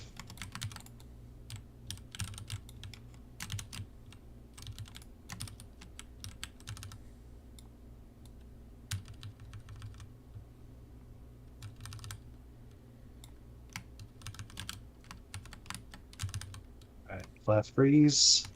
All right, flash freeze.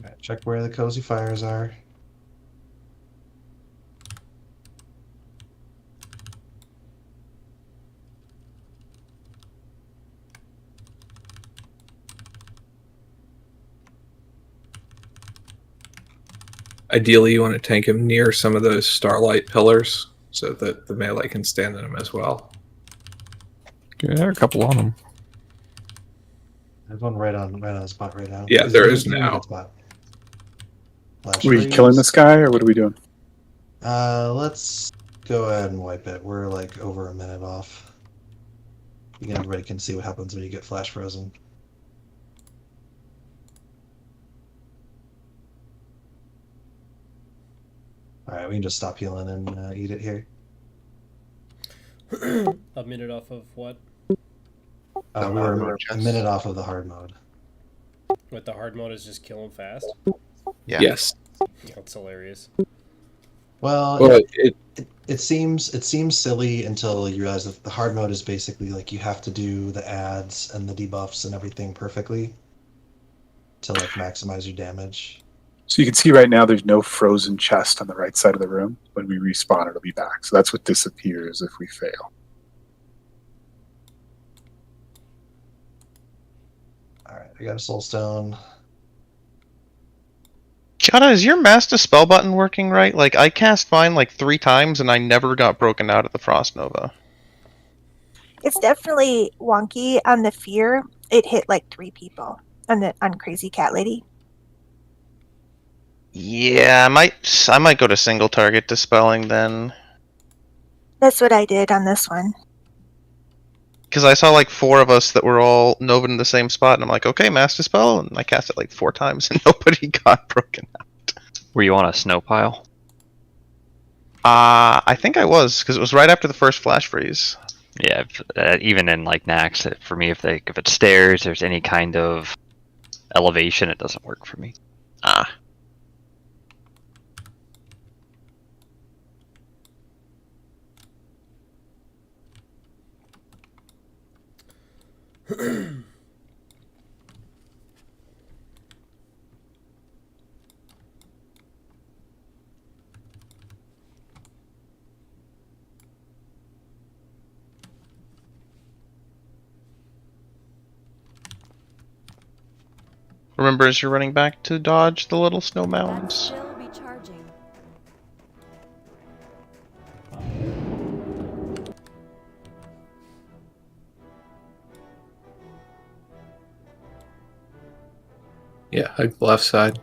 All right, check where the cozy fires are. Ideally, you want to tank him near some of those starlight pillars so that the melee can stand in them as well. Yeah, a couple on them. There's one right on the spot right now. Yeah, there is in a now. good spot. Flash Were you freeze. killing this guy, or what are we doing? Let's go ahead and wipe it. We're like over a minute off. Everybody can see what happens when you get flash frozen. All right, we can just stop healing and eat it here. A minute off of what? We were a minute off of the hard mode. What, the hard mode is just kill him fast? Yeah. Yes. That's hilarious. Well, it seems silly until you realize that the hard mode is basically like you have to do the adds and the debuffs and everything perfectly to like maximize your damage. So you can see right now there's no frozen chest on the right side of the room. When we respawn, it'll be back. So that's what disappears if we fail. All right, I got a soul stone. Chada, is your Master Spell button working right? Like, I cast mine like 3 times and I never got broken out of the Frost Nova. It's definitely wonky on the fear. It hit like 3 people on Crazy Cat Lady. Yeah, I might go to single target dispelling then. That's what I did on this one. Because I saw like 4 of us that were all Nova in the same spot, and I'm like, okay, Master Spell, and I cast it like 4 times and nobody got broken out. Were you on a snow pile? I think I was, because it was right after the first flash freeze. Yeah, even in like Nax, for me, if it's stairs, there's any kind of elevation, it doesn't work for me. Remember, as you're running back to dodge the little snow mounds. Yeah, hug the left side.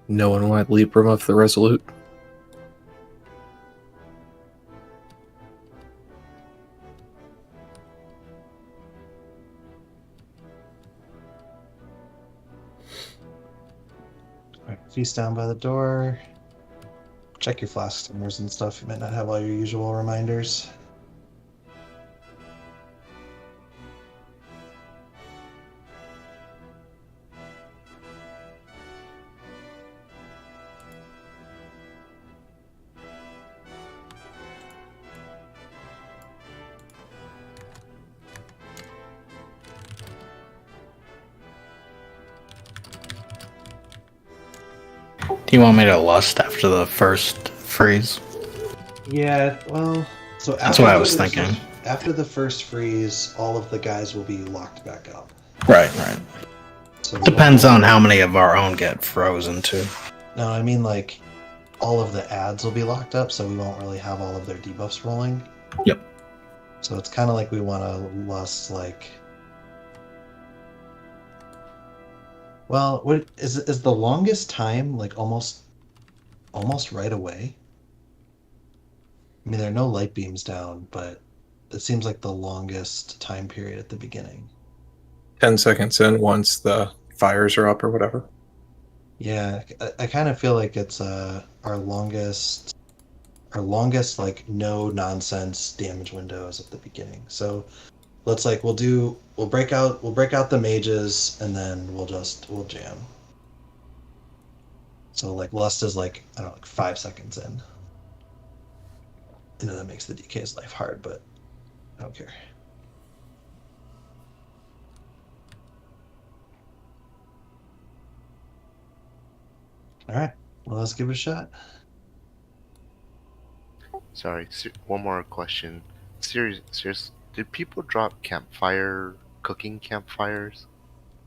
No one went leap room of the Resolute. Feast down by the door. Check your flask timers and stuff. You might not have all your usual reminders. Do you want me to lust after the first freeze? Yeah, well, so That's what I was thinking. After the first freeze, all of the guys will be locked back up. Right. So Depends on how many of our own get frozen too. No, I mean like all of the ads will be locked up, so we won't really have all of their debuffs rolling. Yep. So it's kind of like we want to lust like. Well, what is the longest time like almost right away? I mean, there are no light beams down, but it seems like the longest time period at the beginning. 10 seconds in once the fires are up or whatever. Yeah, I kind of feel like it's our longest like no nonsense damage windows at the beginning. So let's like we'll break out the mages and then we'll jam. So like lust is like I don't know, like 5 seconds in. I know that makes the DK's life hard, but I don't care. All right, well, let's give it a shot. Sorry, one more question. Serious, did people drop cooking campfires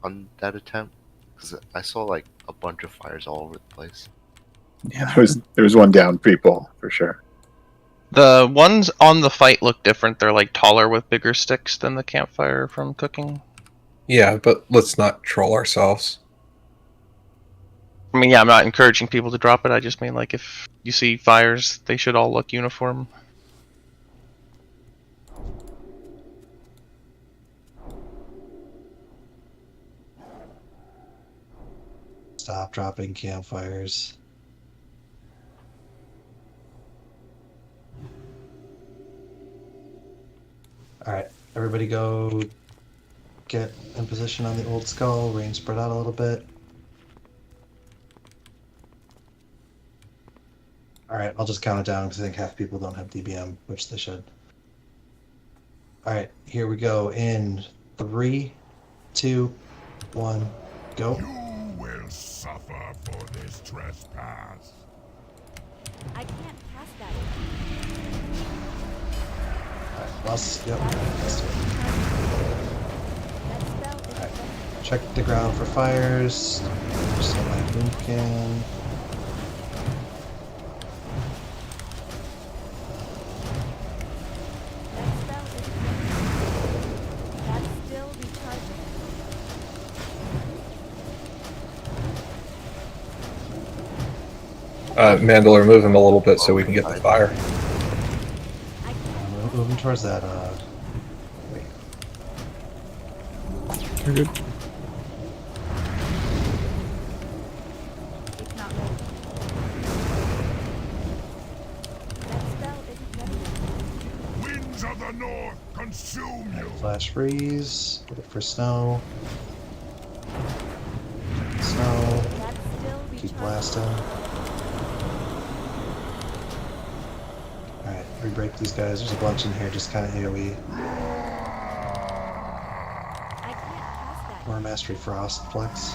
on that attempt? Because I saw like a bunch of fires all over the place. Yeah, there was one down people for sure. The ones on the fight look different. They're like taller with bigger sticks than the campfire from cooking. Yeah, but let's not troll ourselves. I mean, yeah, I'm not encouraging people to drop it. I just mean, like, if you see fires, they should all look uniform. Stop dropping campfires. All right, everybody go get in position on the old skull, range spread out a little bit. All right, I'll just count it down because I think half people don't have DBM, which they should. All right, here we go. In 3, 2, 1, go. You will suffer for this trespass. I can't pass that. All right, let's do it. All right, check the ground for fires. Just my boom can. Mandalore, move him a little bit so we can get the fire. Moving towards that, wait. You're good. Winds of the north consume you. Flash freeze. Wait for snow. Snow. Keep blasting. Alright, re-break these guys. There's a bunch in here, just kind of AoE. More Mastery Frost Flex.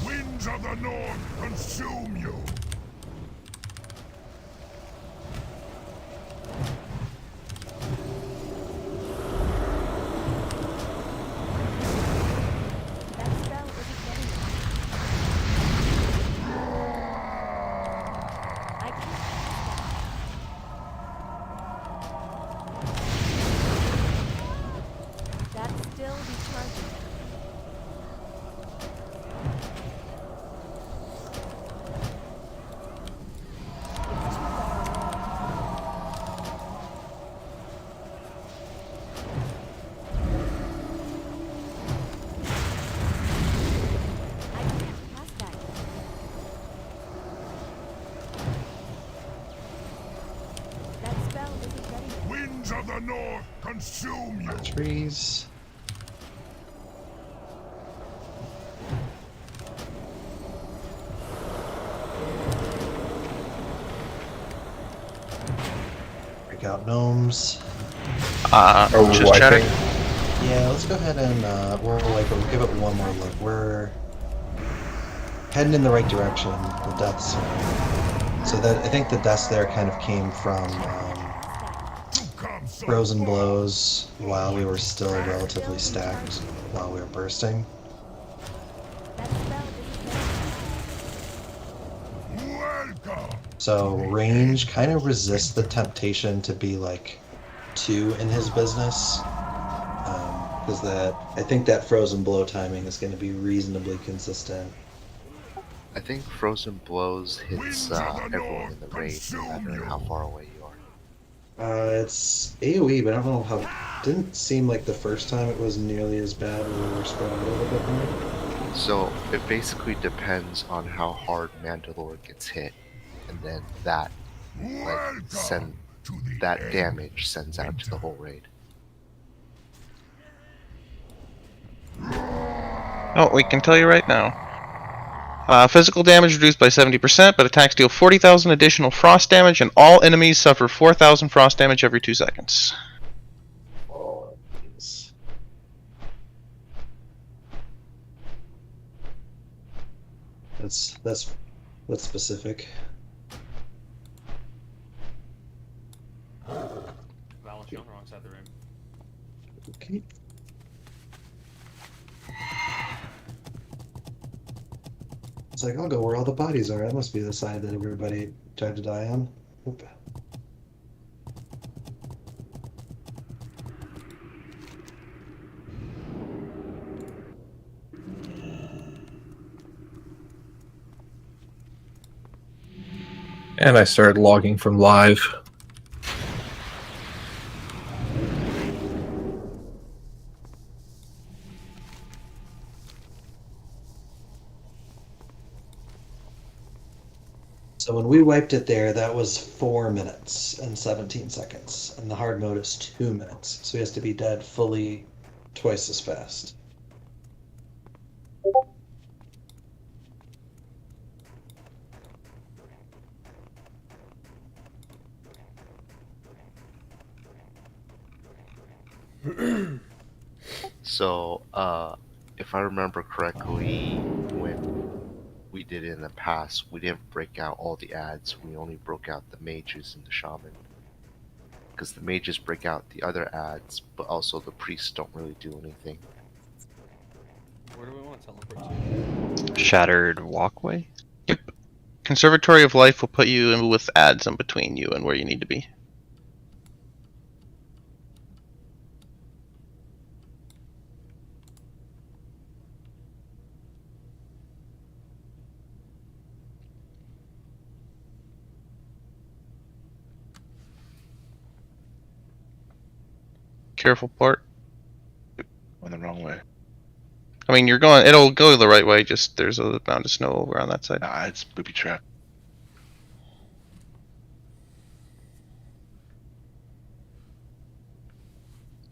Winds of the north consume you. North consume you. Trees. Break out gnomes. Just chatting. Yeah, let's go ahead and we'll give it one more look. We're heading in the right direction. The deaths. So that I think the deaths there kind of came from frozen blows while we were still relatively stacked while we were bursting. So range kind of resists the temptation to be like 2 in his business. Because I think that frozen blow timing is going to be reasonably consistent. I think frozen blows hits everyone in the raid, no matter how far away you are. It's AoE, but I don't know how. Didn't seem like the first time it was nearly as bad when we were spread out a little bit more. So it basically depends on how hard Mandalore gets hit, and then that that damage sends out to the whole raid. Oh, we can tell you right now. Physical damage reduced by 70%, but attacks deal 40,000 additional frost damage, and all enemies suffer 4,000 frost damage every 2 seconds. Oh, geez. That's specific. Valence, you're on the wrong side of the room. Okay. It's like, I'll go where all the bodies are. That must be the side that everybody tried to die on. Oop. And I started logging from live. So when we wiped it there, that was 4 minutes and 17 seconds. And the hard mode is 2 minutes. So he has to be dead fully twice as fast. So, if I remember correctly, when we did it in the past, we didn't break out all the ads. We only broke out the mages and the shaman. Because the mages break out the other ads, but also the priests don't really do anything. Where do we want to teleport to? Shattered walkway? Yep. Conservatory of Life will put you in with ads in between you and where you need to be. Careful, Bart. Went the wrong way. I mean, you're going. It'll go the right way. Just there's a mound of snow over on that side. Nah, it's booby trap.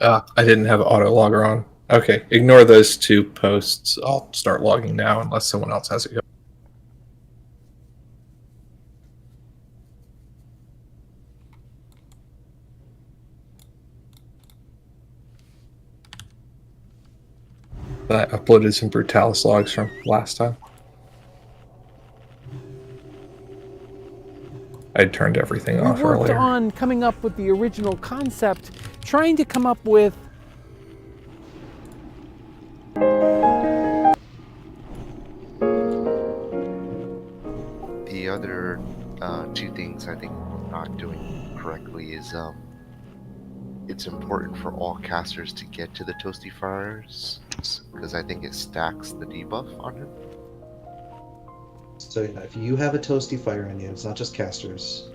I didn't have auto logger on. Okay, ignore those 2 posts. I'll start logging now unless someone else has it going. I uploaded some Brutalis logs from last time. I turned everything off We worked earlier. on coming up with the original concept, trying to come up with The other 2 things I think we're not doing correctly is it's important for all casters to get to the Toasty Fires, because I think it stacks the debuff on him. So yeah, if you have a Toasty Fire on you, it's not just casters.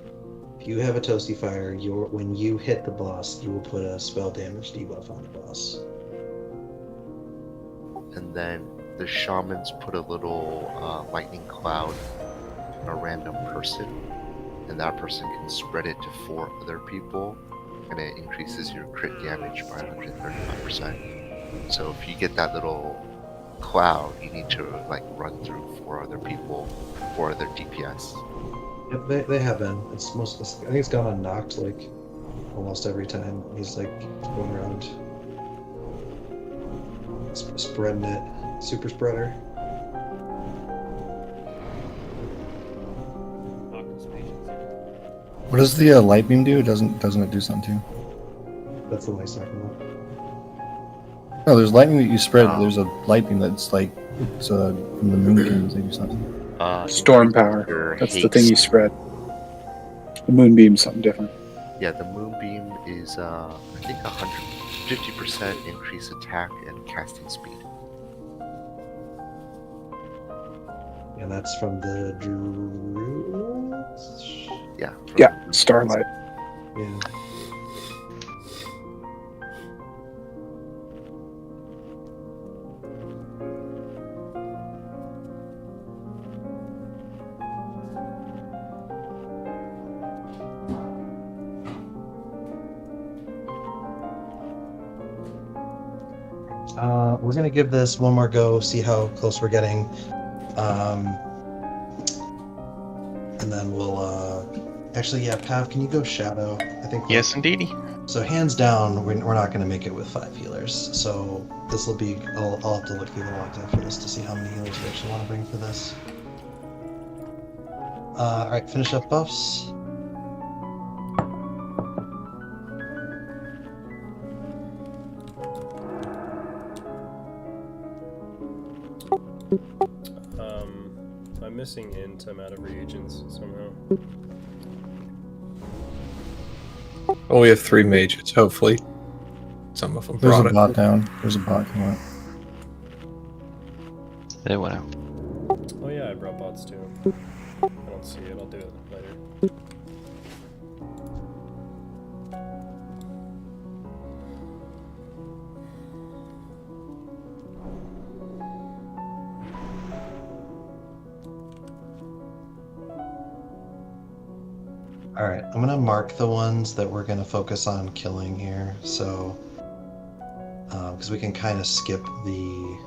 If you have a Toasty Fire, when you hit the boss, you will put a spell damage debuff on the boss. And then the shamans put a little lightning cloud on a random person, and that person can spread it to 4 other people and it increases your crit damage by 135%. So if you get that little cloud, you need to like run through 4 other people, 4 other DPS. Yep, they have been. It's most. I think it's gone unknocked like almost every time he's like going around spreading it. Super spreader. What does the light beam do? Doesn't it do something too? That's the light talking about. No, there's lightning that you spread. There's a light beam that's like it's from the moon beams. They do something. Storm power. That's the thing you spread. The moonbeam's something different. Yeah, the moonbeam is I think 150% increase attack and casting speed. And that's from the Druids? Yeah. Yeah, Starlight. Yeah. We're gonna give this one more go, see how close we're getting, and then we'll. Actually, yeah, Pav, can you go Shadow? I think. Yes, indeedy. So hands down, we're not gonna make it with 5 healers. So this will be. I'll have to look through the logs after this to see how many healers we actually want to bring for this. All right, finish up buffs. I'm missing int. I'm out of reagents somehow. Well, we have 3 mages. Hopefully, some of them There's brought a it. bot down. There's a bot coming up. They went out. Oh yeah, I brought bots too. I don't see it. I'll do it later. Alright, I'm gonna mark the ones that we're gonna focus on killing here, so because we can kind of skip the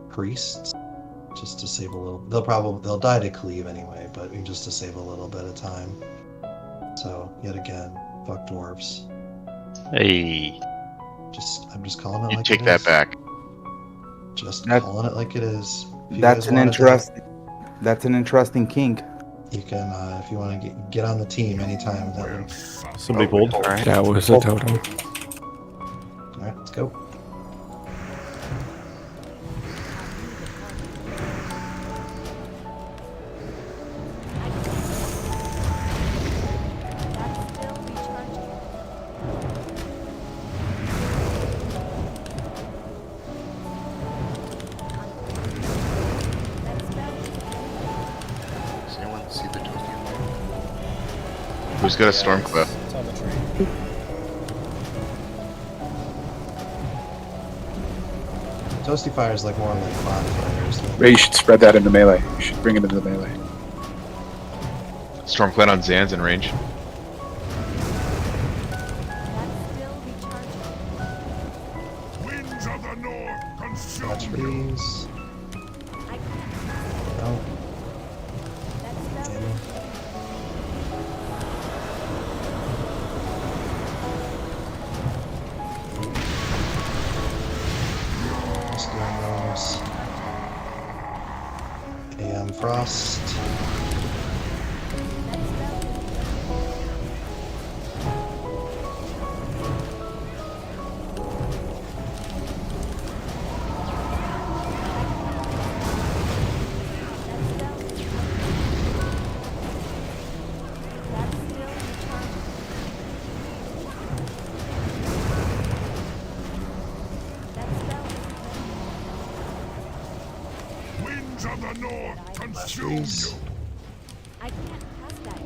priests just to save a little. They'll die to cleave anyway, but just to save a little bit of time. So yet again, fuck dwarves. Hey. I'm just calling it You like take it that is. back. Just That- calling it like it is. If you That's guys an wanna attack, interesting. That's an interesting kink. You can, if you want to get on the team anytime. That would. Somebody bold. That was a totem. All right, let's go. Does anyone see the token? Who's got a storm cloud? It's on the tree. Toasty fire is like more like bonfires. Ray, you should spread that into melee. You should bring it into the melee. Storm cloud on Zan's in range. Winds of the north consume Watch you. trees. No. Damn it. Just doing those. AM Frost. Winds of the north consume Trees. you. I can't pass that.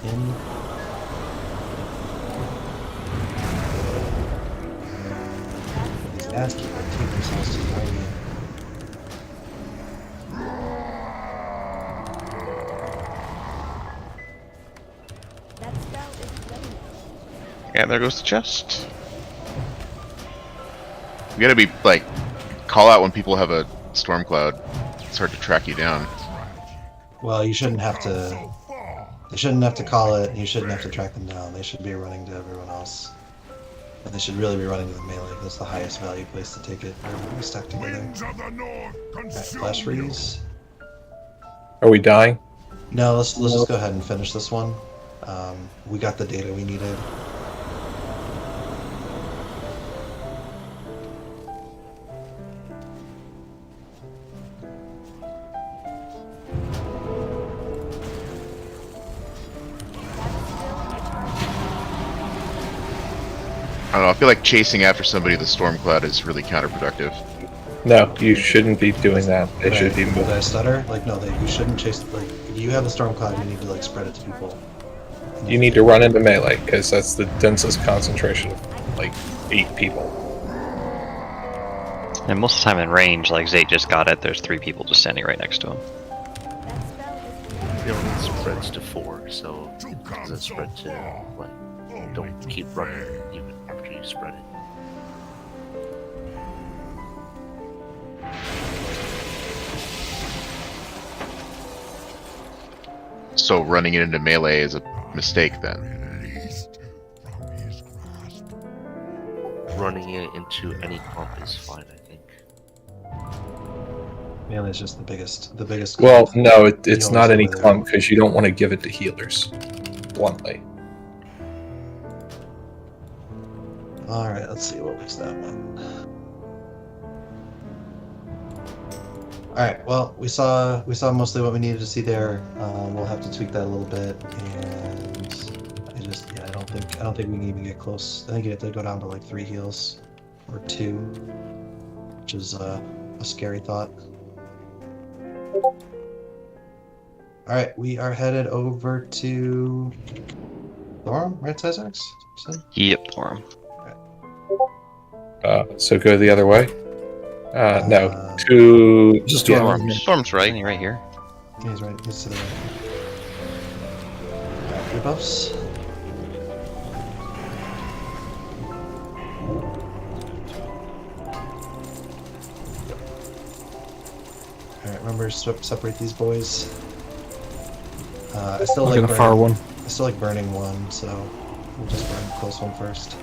In. These ass keep taking themselves to the right. And there goes the chest. You gotta be like, call out when people have a storm cloud. It's hard to track you down. Well, you shouldn't have to. They shouldn't have to call it. You shouldn't have to track them down. They should be running to everyone else. And they should really be running to the melee. That's the highest value place to take it. Everyone be stacked together. Alright, flash freeze. Are we dying? No, let's just go ahead and finish this one. We got the data we needed. I don't know, I feel like chasing after somebody with a storm cloud is really counterproductive. No, you shouldn't be doing that. They should be Did moving. I stutter? Like, no, you shouldn't chase. Like, if you have a storm cloud, you need to like spread it to people. You need to run into melee, because that's the densest concentration of, like, 8 people. And most of the time in range, like Zate just got it, there's 3 people just standing right next to him. It only spreads to 4, so it doesn't spread to what? Don't keep running even after you spread it. So running it into melee is a mistake then. Running it into any comp is fine, I think. Melee is just the biggest. Well, no, it's You not always any go there. clump, because you don't want to give it to healers. Bluntly. All right, let's see what was that one. All right, well, we saw mostly what we needed to see there. We'll have to tweak that a little bit, and I don't think we can even get close. I think you have to go down to like 3 heals or 2, which is a scary thought. All right, we are headed over to Thorm, right, Cyzax? Yep, Thorm. So go the other way? No. To... Just yeah, Storm. Storm's right, right here. Yeah, he's right. He's to the right. Alright, debuffs. Alright, remember separate these boys. I still like Look at the far one. I still like burning one, so we'll just burn the close one first.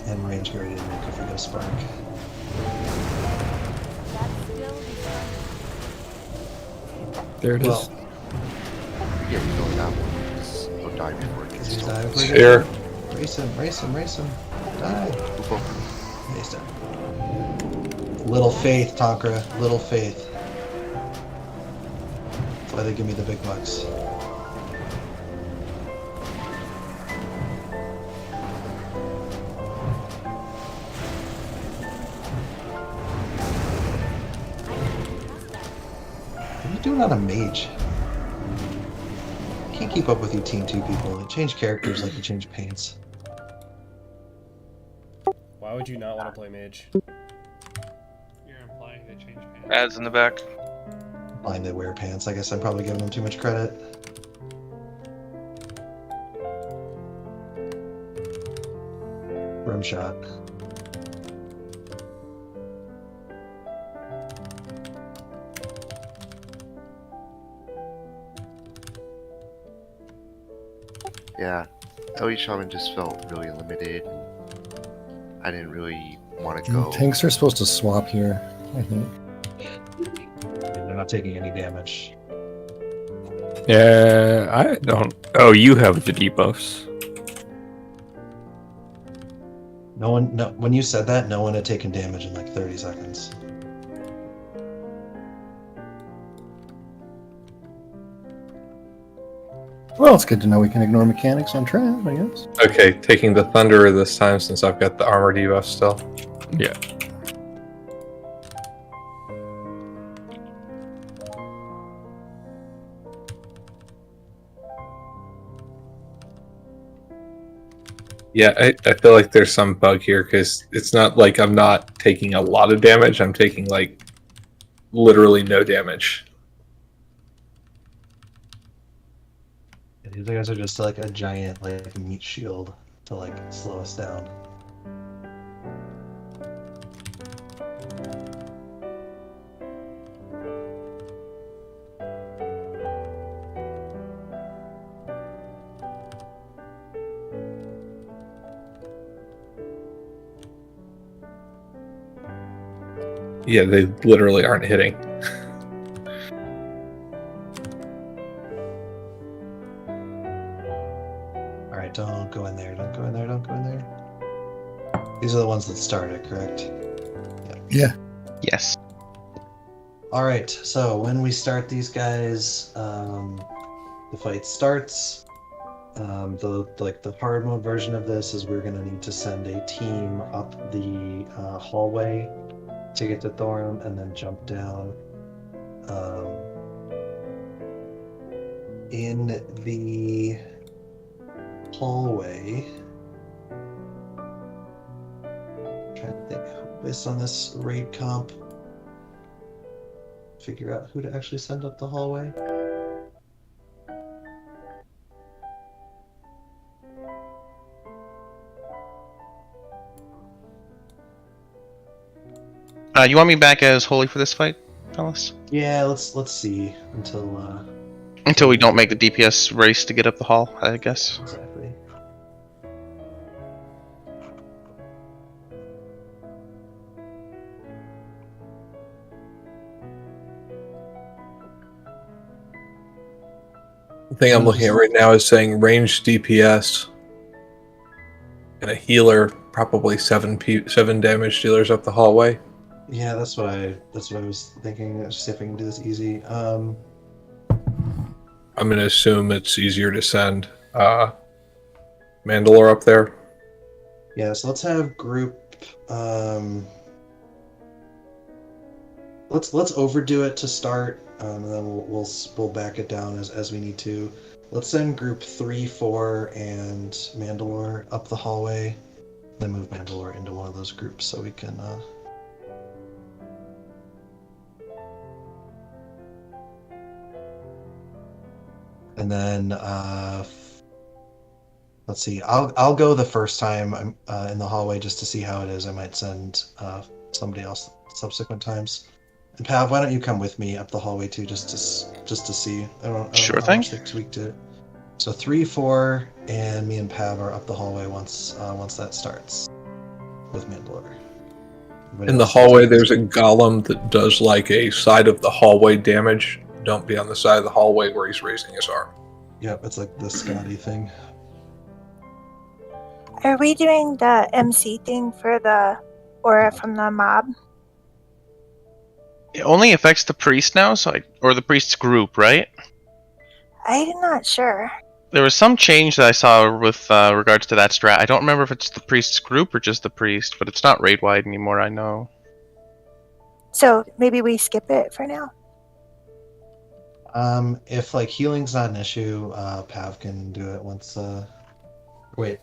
And range here didn't make if we go spark. There it is. Well, Yeah, we know that one. Just go die before it gets he's stolen. dying. Here. Race him, race him, race him. Die. Yeah, he's dead. Little faith, Tonkra. Little faith. That's why they give me the big bucks. What are you doing on a mage? I can't keep up with you Team 2 people. They change characters like you change paints. Why would you not want to play mage? You're implying they change pants. Ads in the back. Fine, they wear pants. I guess I'm probably giving them too much credit. Rim shot. Yeah, Ellie Shaman just felt really limited. I didn't really want to go. Tanks are supposed to swap here, I think. They're not taking any damage. Yeah, I don't. Oh, you have the debuffs. No one, no. When you said that, no one had taken damage in like 30 seconds. Well, it's good to know we can ignore mechanics on Trav, I guess. Okay, taking the Thunderer this time since I've got the armor debuff still. Yeah. Yeah, I feel like there's some bug here because it's not like I'm not taking a lot of damage. I'm taking like literally no damage. These guys are just like a giant like meat shield to like slow us down. Yeah, they literally aren't hitting. Alright, don't go in there, don't go in there, don't go in there. These are the ones that started, correct? Yeah. Yes. Alright, so when we start these guys, the fight starts. The hard mode version of this is we're gonna need to send a team up the hallway to get to Thorum and then jump down. In the hallway, I'm trying to think based on this raid comp, figure out who to actually send up the hallway. You want me back as Holy for this fight, fellas? Yeah, let's see until Until we don't make the DPS race to get up the hall, I guess. exactly. The thing I'm looking at right now is saying ranged DPS and a healer, probably 7 damage dealers up the hallway. Yeah, that's what I was thinking. Let's see if I can do this easy. I'm gonna assume it's easier to send Mandalore up there. Yeah, so let's have group. Let's overdo it to start, and then we'll back it down as we need to. Let's send group 3, 4, and Mandalore up the hallway. Then move Mandalore into one of those groups so we can. And then let's see. I'll go the first time I'm in the hallway just to see how it is. I might send somebody else subsequent times. And Pav, why don't you come with me up the hallway too, just to see? I don't Sure know how thing. much they tweaked it. So 3, 4, and me and Pav are up the hallway once that starts with Mandalore. Everybody In the else- hallway, there's a golem that does like a side of the hallway damage. Don't be on the side of the hallway where he's raising his arm. Yep, it's like the Scotty thing. Are we doing the MC thing for the aura from the mob? It only affects the priest now, or the priest's group, right? I'm not sure. There was some change that I saw with regards to that strat. I don't remember if it's the priest's group or just the priest, but it's not raid wide anymore, I know. So maybe we skip it for now. If like healing's not an issue, Pav can do it once. Wait.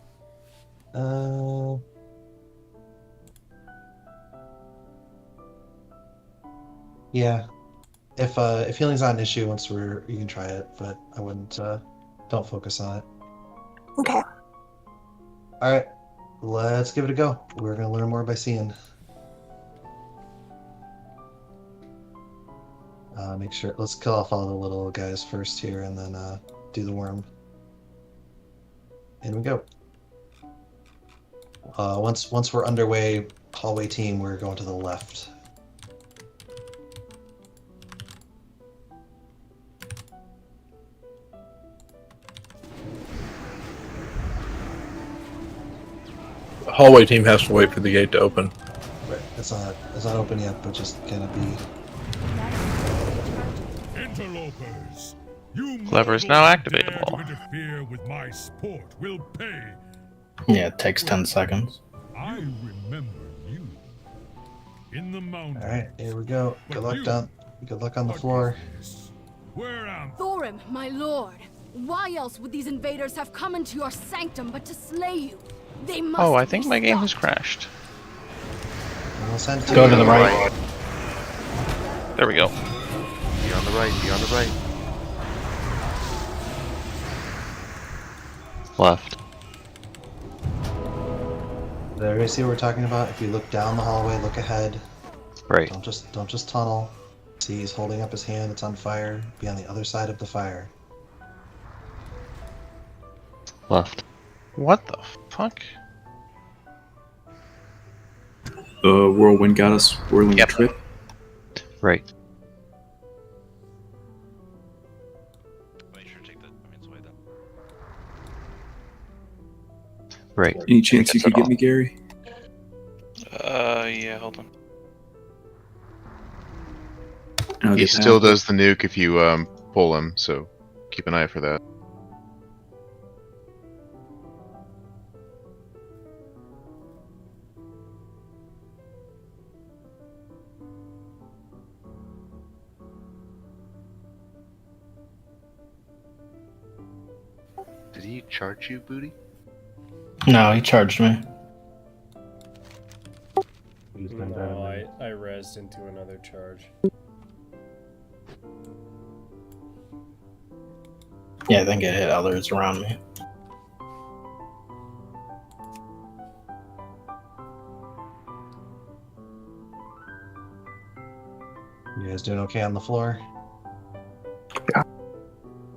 Yeah. If healing's not an issue, you can try it, but I wouldn't. Don't focus on it. Okay. All right, let's give it a go. We're gonna learn more by seeing. Make sure. Let's kill off all the little guys first here, and then do the worm. In we go. Once we're underway, hallway team, we're going to the left. The hallway team has to wait for the gate to open. Right. It's not open yet, but just gonna be. Interlopers, you Clever is now mortals who dare activatable. to interfere with my sport will pay. Yeah, it takes 10 seconds. I remember you in the mountains. All right, here we go. Good luck down. Good luck on the floor. Where am Thorim, my lord, why else would these invaders have come into your sanctum but to slay you? They must Oh, I think be my game stopped. has crashed. We'll send Go to the right. There we go. Be on the right, be on the right. Left. There, you see what we're talking about? If you look down the hallway, look ahead. Right. Don't just tunnel. See, he's holding up his hand. It's on fire. Be on the other side of the fire. Left. What the fuck? Whirlwind got us. Whirlwind trip. Right. Right. Any chance you could get me, Gary? Yeah, hold on. I'll He get still that. does the nuke if you pull him, so keep an eye for that. Did he charge you, Booty? No, he charged me. No, I rezzed into another charge. Yeah, I think it hit others around me. You guys doing okay on the floor? Yeah.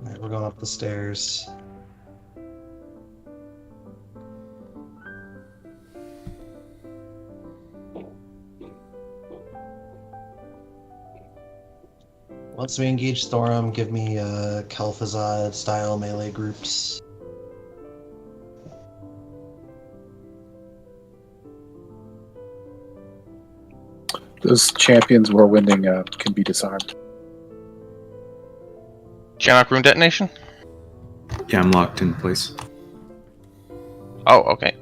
Alright, we're going up the stairs. Once we engage Thorum, give me Kel'Thuzad style melee groups. Those champions whirlwinding can be disarmed. Janok Rune Detonation? Yeah, I'm locked in place. Oh, okay.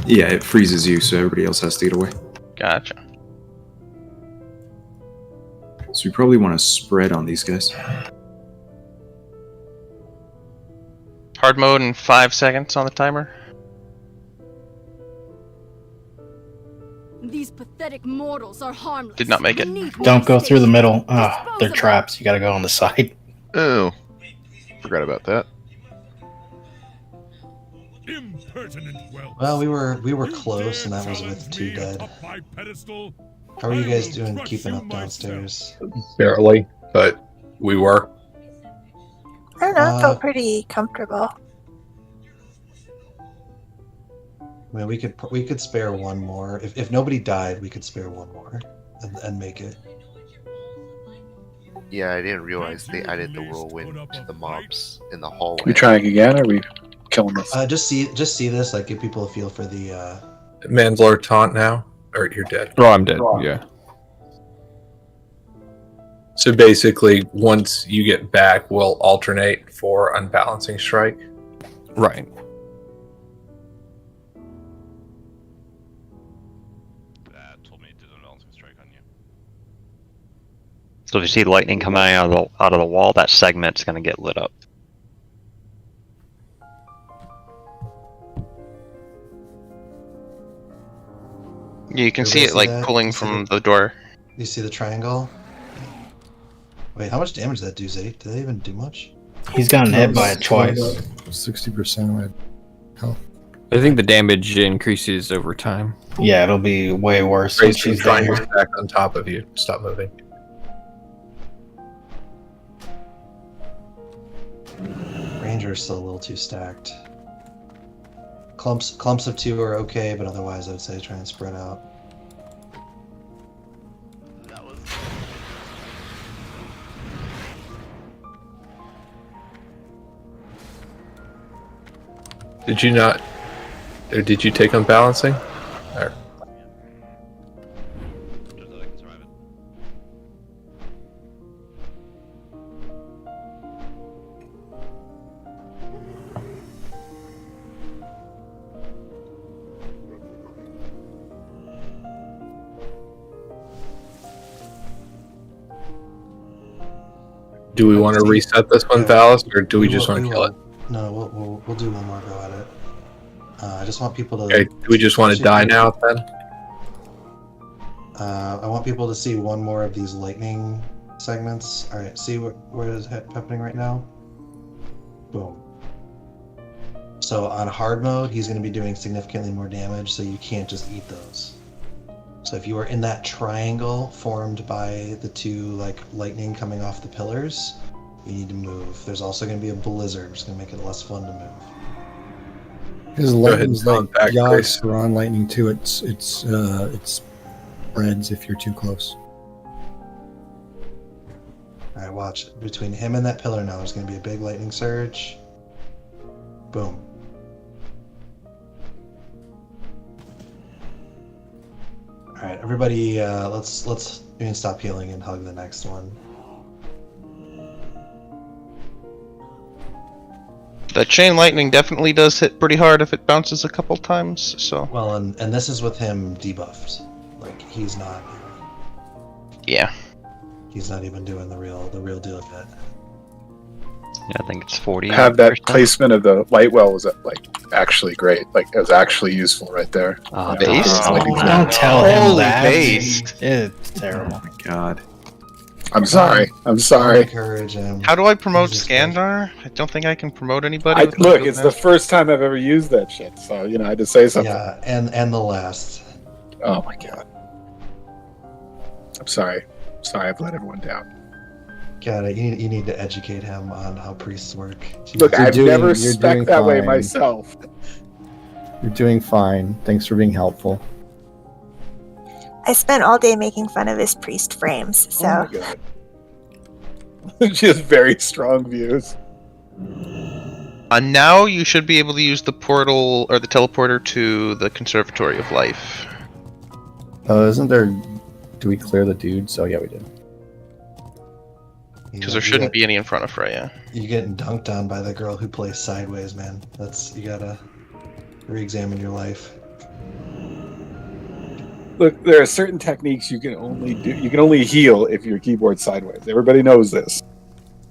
Yeah, it freezes you, so everybody else has to get away. Gotcha. So we probably want to spread on these guys. Hard mode in 5 seconds on the timer. These pathetic mortals are harmless. Did not make it. Don't go through the middle. Ah, they're traps. You gotta go on the side. Oh, forgot about that. Well, we were close, and that was with 2 dead. How are you guys doing keeping up downstairs? Barely, but we were. I don't know, I felt pretty comfortable. I mean, we could spare one more. If nobody died, we could spare one more and make it. Yeah, I didn't realize they added the whirlwind to the mobs in the hallway. We trying again, or are we killing this? Just see this, like, give people a feel for the. Manslaughter taunt now, or you're dead. Oh, I'm dead. Yeah. So basically, once you get back, we'll alternate for unbalancing strike. Right. So if you see lightning coming out of the wall, that segment's going to get lit up. Yeah, you can see it like pulling from the door. You see the triangle? Wait, how much damage did that do, Zay? Did they even do much? He's gotten hit by it twice. 60% of health. I think the damage increases over time. Yeah, it'll be way worse. Grace, She's trying down. to stack on top of you. Stop moving. Ranger's still a little too stacked. Clumps of 2 are okay, but otherwise I'd say try and spread out. Did you not, or did you take unbalancing? Or... Do we want to reset this one, Valis, or do we just want to kill it? No, we'll do one more go at it. I just want people to. Okay, do we just want to die now then? I want people to see one more of these lightning segments. All right, see what is happening right now? Boom. So on hard mode, he's going to be doing significantly more damage, so you can't just eat those. So if you are in that triangle formed by the two like lightning coming off the pillars, you need to move. There's also going to be a blizzard, which is going to make it less fun to move. His Go ahead lightning's and call like it back, Yogg Grace. Saron lightning too. It spreads if you're too close. All right, watch. Between him and that pillar now, there's going to be a big lightning surge. Boom. All right, everybody, let's you can stop healing and hug the next one. That chain lightning definitely does hit pretty hard if it bounces a couple times. So Well, and this is with him debuffed. Like he's not. yeah. He's not even doing the real deal yet. Yeah, I think it's 40. Have that placement of the light well was like actually great. Like it was actually useful right there. Ah, Yeah. based? Like, Don't tell him Holy that. based. It's terrible. Oh my god. I'm sorry. I'm sorry. Encourage him. How do I promote Skandar? I don't think I can promote anybody. I, with look, my it's the first time I've ever used that shit, so I had to say something. Yeah, and the last. Oh my god. I'm sorry. Sorry, I've let everyone down. Got it. You need to educate him on how priests work. Look, You're I've doing- never you're spec doing that way fine. myself. You're doing fine. Thanks for being helpful. I spent all day making fun of his priest frames, so Oh my god. She has very strong views. Now you should be able to use the portal or the teleporter to the Conservatory of Life. Isn't there? Do we clear the dude? So yeah, we did. Because there shouldn't be any in front of Freya. You getting dunked on by the girl who plays sideways, man. You gotta re-examine your life. Look, there are certain techniques you can only do. You can only heal if your keyboard's sideways. Everybody knows this.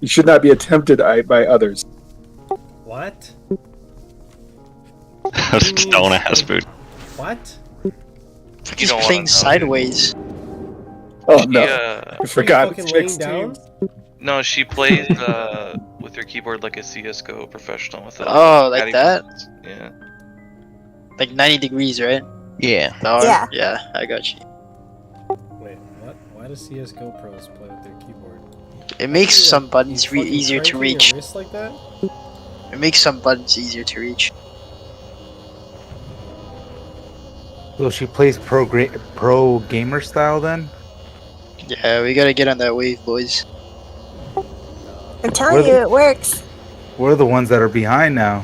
You should not be attempted by others. What? Stone ass boot. What? He's playing sideways. Oh no! Yeah. I forgot. Fucking It's laying mixed down? teams. No, she plays with her keyboard like a CS:GO professional with a Oh, like that? Yeah. Like 90 degrees, right? Yeah. No, Yeah. Yeah, I got you. Wait, what? Why does CS:GO pros play with their keyboard? It makes You, some you buttons fucking easier to cranking your reach. wrist like that? It makes some buttons easier to reach. So she plays pro gamer style then? Yeah, we gotta get on that wave, boys. I'm telling you, it works. We're the ones that are behind now.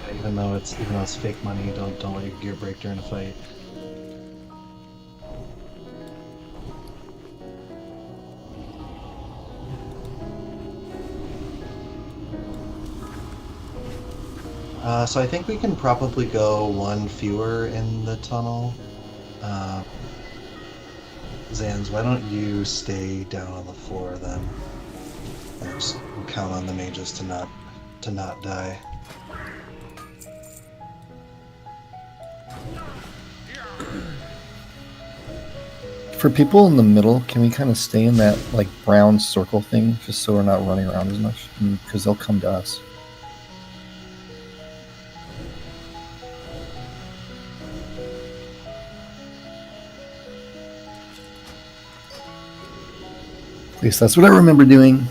Even though it's fake money, don't let your gear break during a fight. So I think we can probably go one fewer in the tunnel. Zans, why don't you stay down on the floor then? And just count on the mages to not die. For people in the middle, can we kind of stay in that like brown circle thing, just so we're not running around as much? Because they'll come to us. At least that's what I remember doing.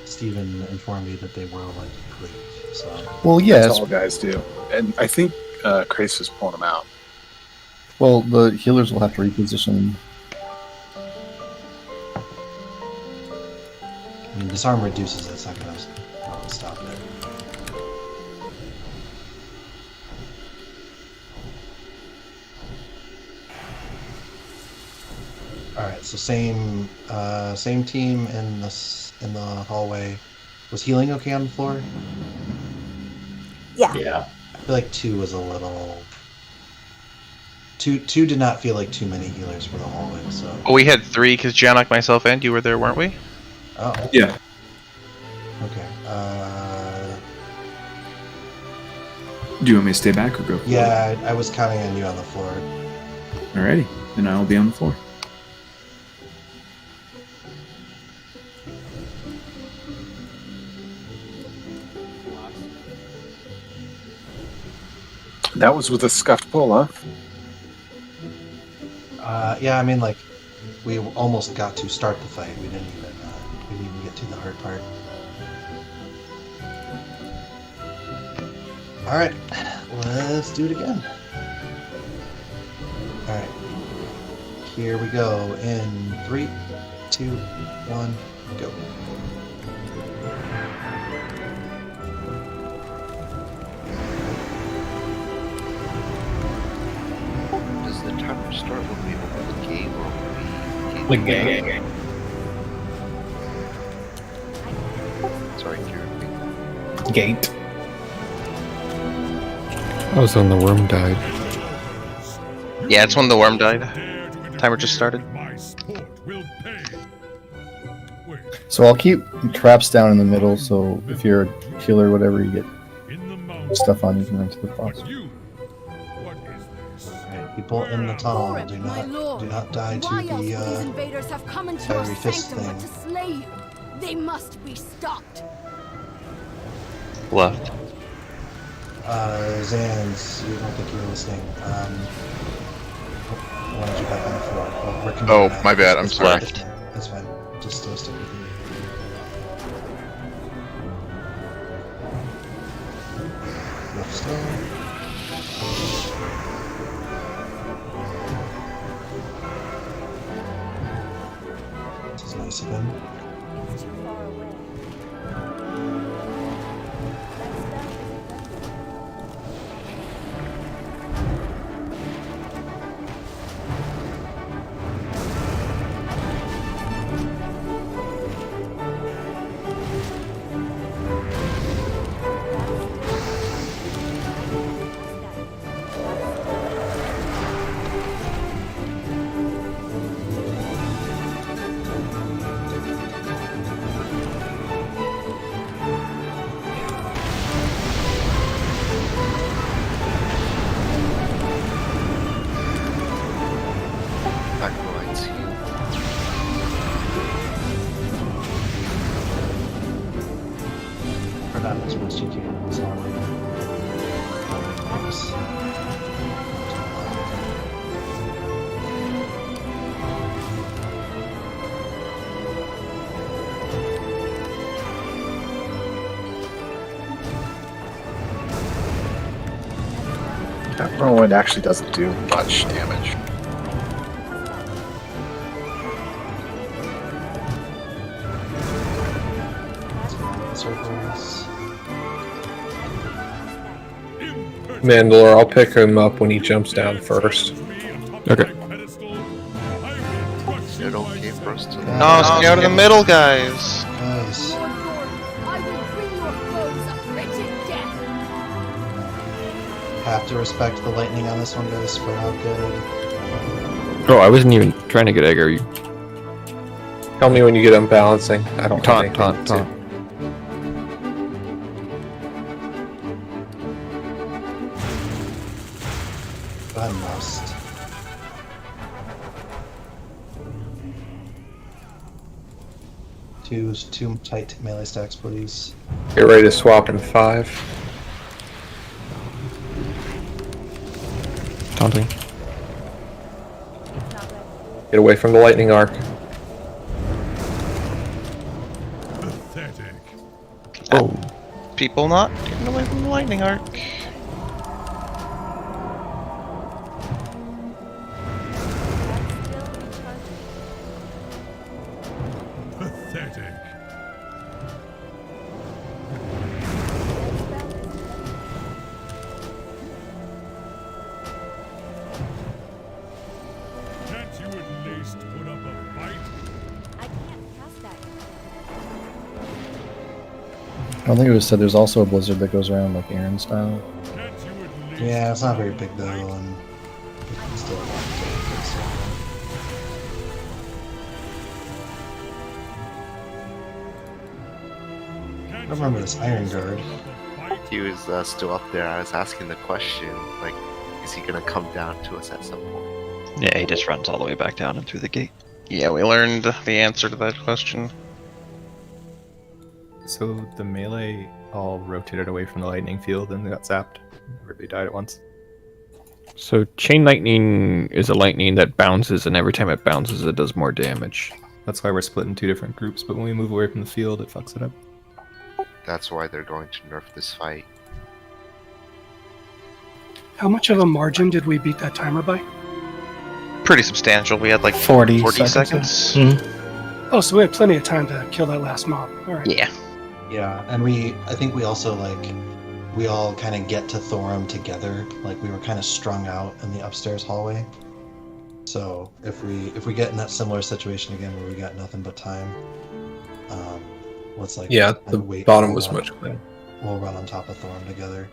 Steven informed me that they were like cleaved, so. Well, yes. That's all guys do, and I think Krace is pulling them out. Well, the healers will have to reposition. I mean, disarm reduces it, it's not gonna stop it. Alright, so same team in the hallway. Was healing okay on the floor? Yeah. Yeah. I feel like 2 was a little two did not feel like too many healers for the hallway. So. Well, we had 3 because Janok, myself, and you were there, weren't we? Oh. Yeah. Okay. Do you want me to stay back or go forward? Yeah, I was counting on you on the floor. Alrighty, then I'll be on the floor. That was with a scuffed pull, huh? Yeah, I mean, like, we almost got to start the fight. We didn't even get to the hard part. All right, let's do it again. All right, here we go. In 3, 2, 1, go. Does the timer start when we open the game or when we The game. Sorry, Kieran. Gate. I was on the worm died. Yeah, it's when the worm died. Timer just started. So I'll keep traps down in the middle, so if you're a healer or whatever, you get stuff on you can run to the boss. People in the tunnel do not die to Why else would these the invaders have come into your fiery fist sanctum but to thing. slay you? They must be stopped. Left. Zans, you don't think you were listening. Why did you back on the floor? Well, we're Oh, committed my now. bad, I'm It's sorry. fine. That's fine. Just stick with me. Left still. This is nice of him. Acolytes heal. Or not as much as you can. Sorry. Oops. That whirlwind actually doesn't do much damage. Circles. Mandalore, I'll pick him up when he jumps down first. Okay. Is it okay for us to... No, stay out of the middle, guys. Guys. I will bring your foes a wretched death. Have to respect the lightning on this one, guys. Spread out good. Oh, I wasn't even trying to get egg. Are you? Tell me when you get unbalancing. I don't have anything Taunt. to- I must. Two tight melee stacks, please. Get ready to swap in 5. Taunting. Get away from the lightning arc. Oh. People not getting away from the lightning arc. Pathetic. Can't you at least put up a fight? I can't cast that. I don't think it was said there's also a blizzard that goes around like Aaron style. Yeah, it's not very big though, and we can still don't remember this Iron Guard. He was still up there. I was asking the question, like, is he gonna come down to us at some point? Yeah, he just runs all the way back down and through the gate. Yeah, we learned the answer to that question. So the melee all rotated away from the lightning field and got zapped. Everybody died at once. So chain lightning is a lightning that bounces, and every time it bounces, it does more damage. That's why we're split in 2 different groups, but when we move away from the field, it fucks it up. That's why they're going to nerf this fight. How much of a margin did we beat that timer by? Pretty substantial. We had like 40 seconds. Oh, so we had plenty of time to kill that last mob. All right. Yeah. Yeah, and I think we also we all kind of get to Thorum together. Like we were kind of strung out in the upstairs hallway. So if we get in that similar situation again where we got nothing but time, let's the bottom was much cleaner. We'll run on top of Thorum together.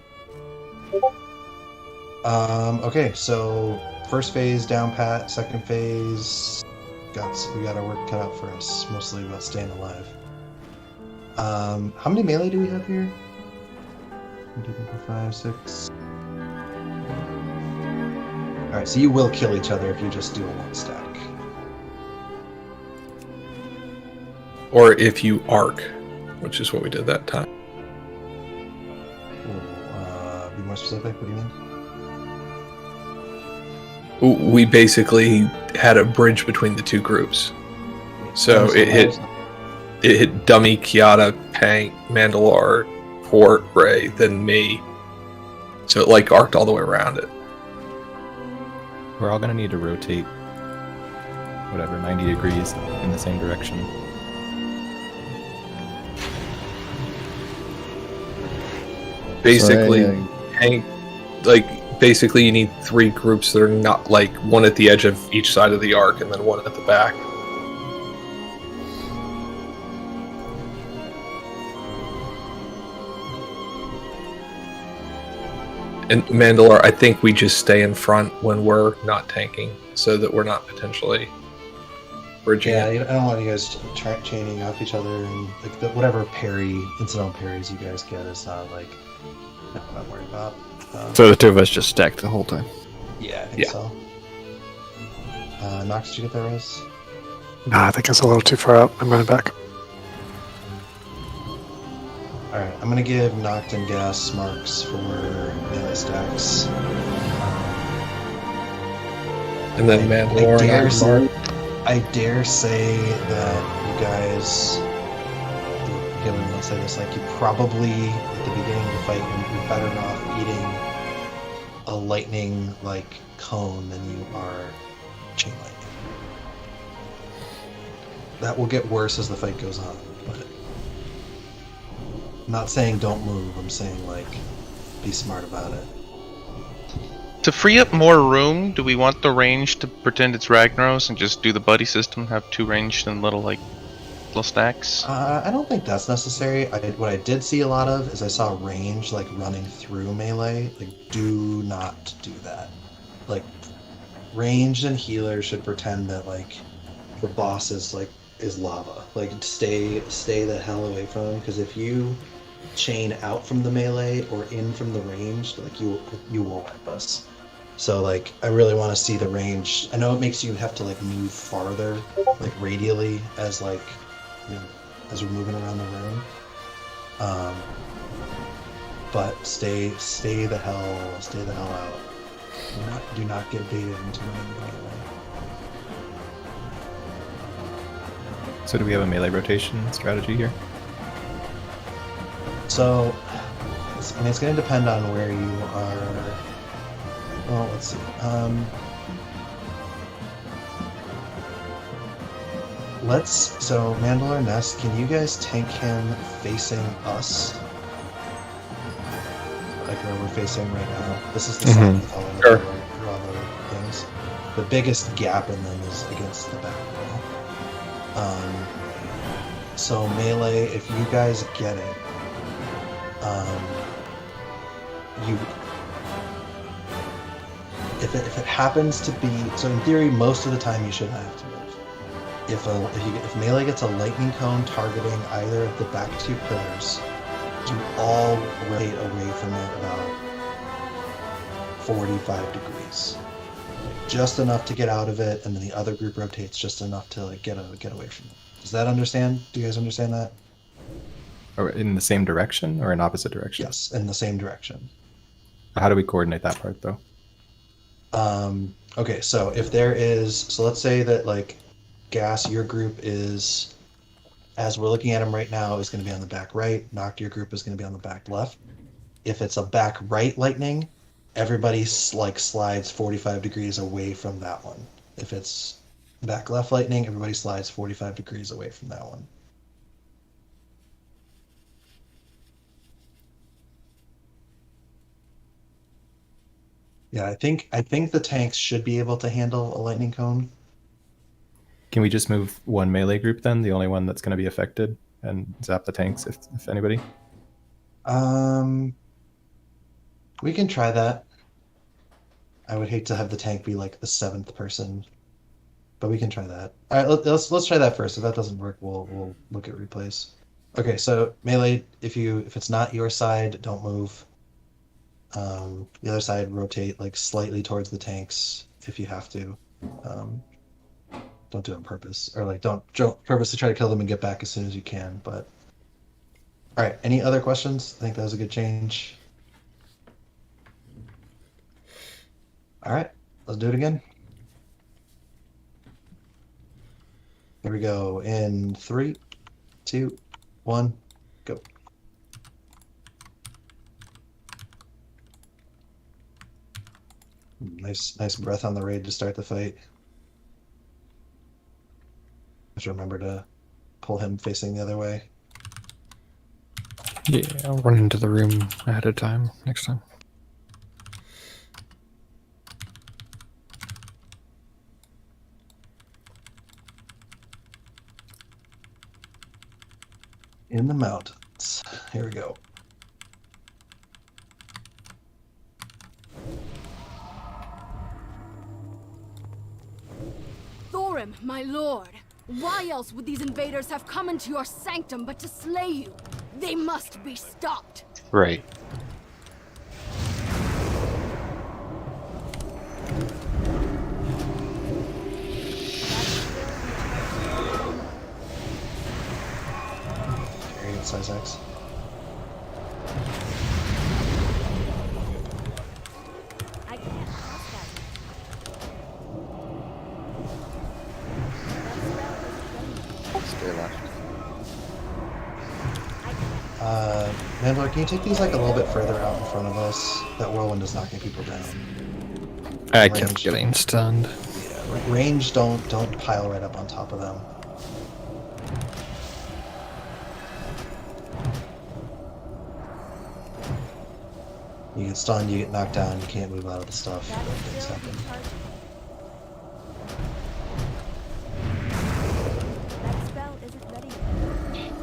Okay, so first phase down pat, second phase we got our work cut out for us, mostly about staying alive. How many melee do we have here? 1, 2, 3, 4, 5, 6. Alright, so you will kill each other if you just do a 1 stack. Or if you arc, which is what we did that time. Be more specific, what do you mean? We basically had a bridge between the 2 groups. So it hit Dummy, Kiata, Pank, Mandalore, Port, Ray, then me. So it like arced all the way around it. We're all gonna need to rotate, 90 degrees in the same direction. Basically, Hank, basically you need 3 groups that are not like one at the edge of each side of the arc and then one at the back. And Mandalore, I think we just stay in front when we're not tanking, so that we're not potentially bridging. Yeah, I don't want you guys chaining off each other, and whatever incidental parries you guys get is not not what I'm worried about. So the 2 of us just stacked the whole time. Yeah, I think so. Nox, did you get that, Rose? No, I think it's a little too far up. I'm running back. Alright, I'm gonna give Noct and Gas marks for melee stacks. And then Mandalore and I dare say that you guys, again, I'm gonna say this, you probably, at the beginning of the fight, you're better off eating a lightning, cone than you are chain lightning. That will get worse as the fight goes on, but I'm not saying don't move, I'm saying, be smart about it. To free up more room, do we want the range to pretend it's Ragnaros and just do the buddy system, have 2 ranged and little stacks? I don't think that's necessary. What I did see a lot of is I saw range running through melee. Do not do that. Ranged and healer should pretend that the boss is lava. Stay the hell away from him, because if you chain out from the melee or in from the ranged, you will wipe us. So I really want to see the range. I know it makes you have to move farther, radially as as we're moving around the room. But stay the hell out. Do not get baited into melee. So do we have a melee rotation strategy here? So, it's going to depend on where you are. Well, let's see. So Mandalore Nest, can you guys tank him facing us? Where we're facing right now. This is the side with all of the things. The biggest gap in them is against the back wall. So melee, if you guys get it, if it happens to be, so in theory, most of the time you shouldn't have to move. If melee gets a lightning cone targeting either of the back 2 pillars, You all rotate away from it about 45 degrees. Just enough to get out of it, and then the other group rotates just enough to like get away from it. Does that understand? Do you guys understand that? Or in the same direction or in opposite direction? Yes, in the same direction. How do we coordinate that part though? Okay, so if there is, so let's say that like Gas, your group is, as we're looking at him right now, is going to be on the back right. Noct, your group is going to be on the back left. If it's a back right lightning, everybody like slides 45 degrees away from that one. If it's back left lightning, everybody slides 45 degrees away from that one. Yeah, I think the tanks should be able to handle a lightning cone. Can we just move one melee group then, the only one that's going to be affected, and zap the tanks if anybody? We can try that. I would hate to have the tank be like the 7th person, but we can try that. All right, let's try that first. If that doesn't work, we'll look at replays. Okay, so melee, if it's not your side, don't move. The other side, rotate like slightly towards the tanks if you have to. Don't do it on purpose, or like don't purpose to try to kill them and get back as soon as you can. But all right, any other questions? I think that was a good change. All right, let's do it again. Here we go in 3, 2, 1, go. Nice breath on the raid to start the fight. Just remember to pull him facing the other way. Yeah, I'll run into the room ahead of time next time. In the mountains. Here we go. Thorim, my lord, why else would these invaders have come into your sanctum but to slay you? They must be stopped. Right. Very good size X. Stay left. Mandalore, can you take these like a little bit further out in front of us? That whirlwind is knocking people down. I kept getting stunned. Yeah, range, don't pile right up on top of them. You get stunned, you get knocked down, you can't move out of the stuff. Bad things happen. That spell isn't ready yet. I can't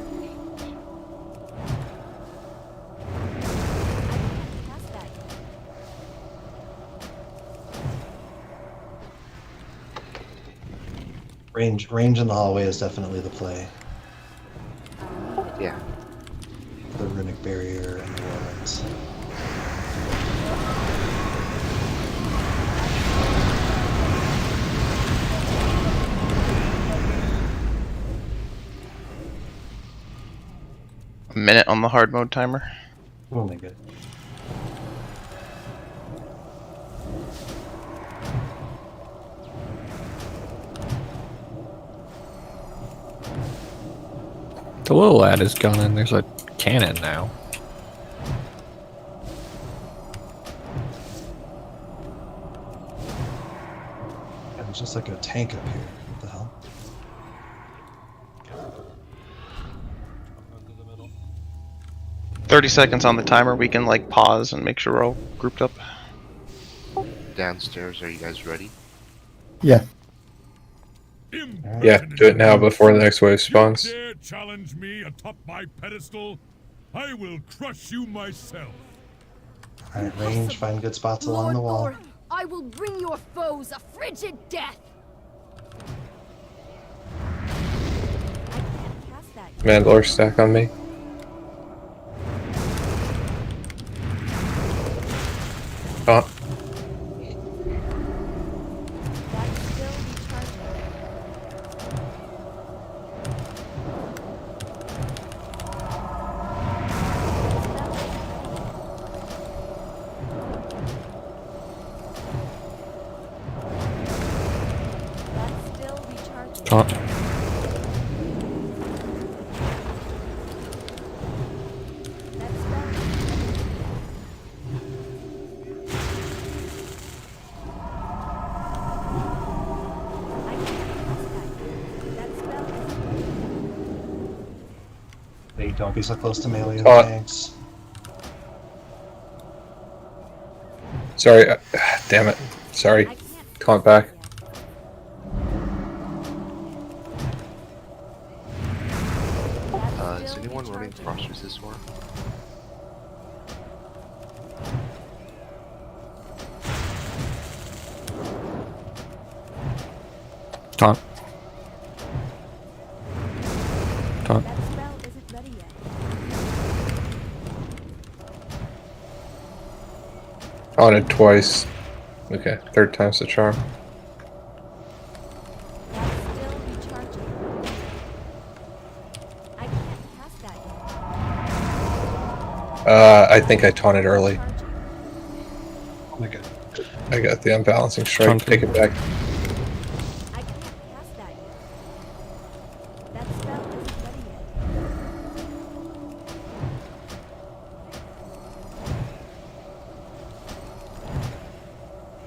cast that yet. Range in the hallway is definitely the play. Yeah. The runic barrier and the whirlwinds. A minute on the hard mode timer. We'll make it. The little lad is gone and there's a cannon now. Yeah, there's just like a tank up here. What the hell? 30 seconds on the timer. We can like pause and make sure we're all grouped up. Downstairs, are you guys ready? Yeah. Yeah, do it now before the next wave spawns. You dare challenge me atop my pedestal? I will crush you myself. Alright, range, find good spots along Lord the wall. Thorim, I will bring your foes a frigid death. I can't cast that yet. Mandalore stack on me. Taunt. Taunt. Hey, don't be so close to melee and Taunt. tanks. Sorry, damn it. Sorry. Taunt back. Is anyone running Frost Resist War? Taunt. Taunt. Taunted twice. Okay, third time's the charm. I think I taunted early. Oh my god. I got the unbalancing strike. Take it back.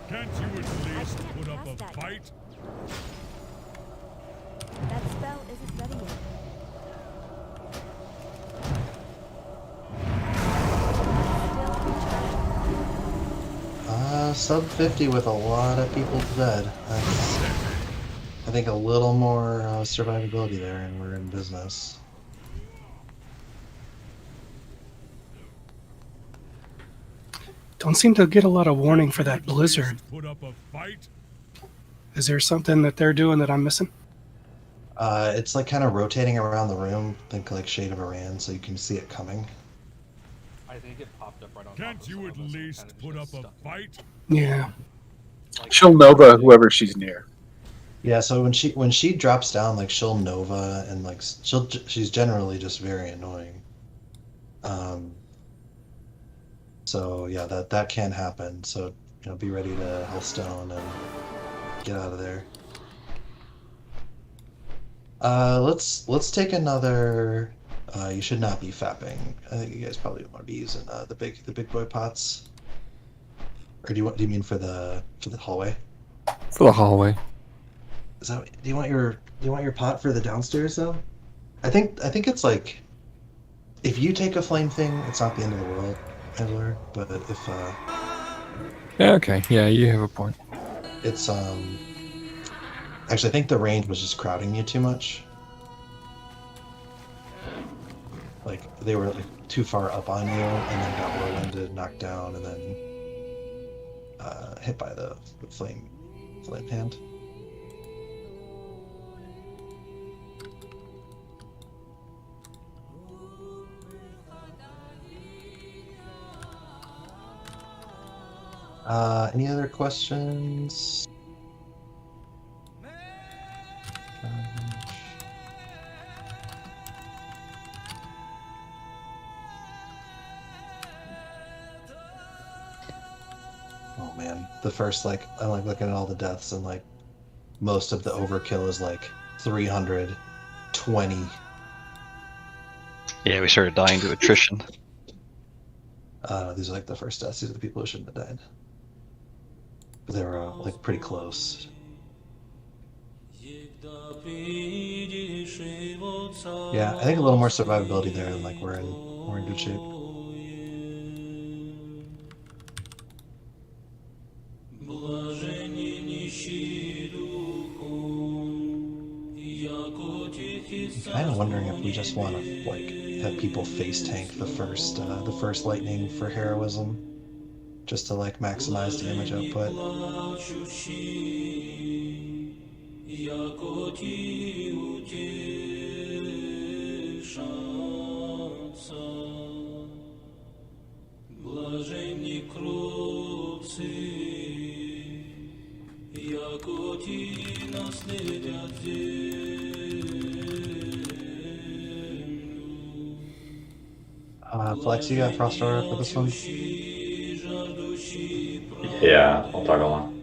Can't you at least put up a fight? That spell isn't ready yet. Sub 50 with a lot of people dead. That's, I think, a little more survivability there, and we're in business. Don't seem to get a lot of warning for that blizzard. Put up a fight? Is there something that they're doing that I'm missing? It's like kind of rotating around the room. Think like Shade of Iran, so you can see it coming. I think it popped up right on. Can't you at least put up a fight? Yeah. She'll Nova whoever she's near. Yeah, so when she drops down, like she'll Nova, and like she's generally just very annoying. So yeah, that can happen. So be ready to Hellstone and get out of there. Let's take another. You should not be fapping. I think you guys probably want to be using the big boy pots. Or do you mean for the hallway? For the hallway. Is that do you want your pot for the downstairs though? I think it's like if you take a flame thing, it's not the end of the world, Edler. But if Yeah, okay. Yeah, you have a point. it's actually I think the range was just crowding you too much. Like they were like too far up on you, and then got whirlwinded, knocked down, and then hit by the flame hand. Any other questions? Oh man, the first I'm like looking at all the deaths, and like most of the overkill is like 320. Yeah, we started dying to attrition. These are like the first deaths. These are the people who shouldn't have died. They were like pretty close. Yeah, I think a little more survivability there, and like we're in good shape. I'm kind of wondering if we just want to like have people face tank the first lightning for heroism, just to like maximize damage output. Flex, you got Frost Aura for this one? Yeah, I'll toggle on.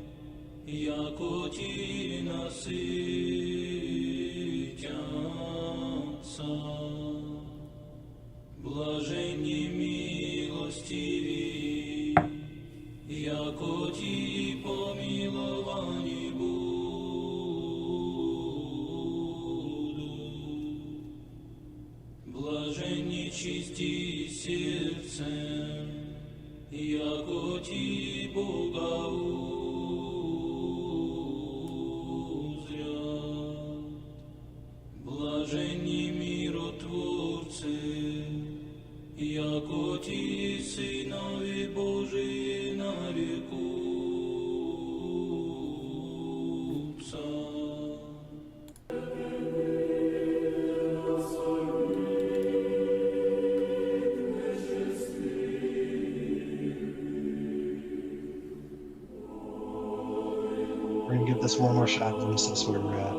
We're gonna give this one more shot and assess where we're at.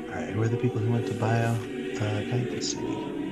Alright, who are the people who went to bio? Let's see.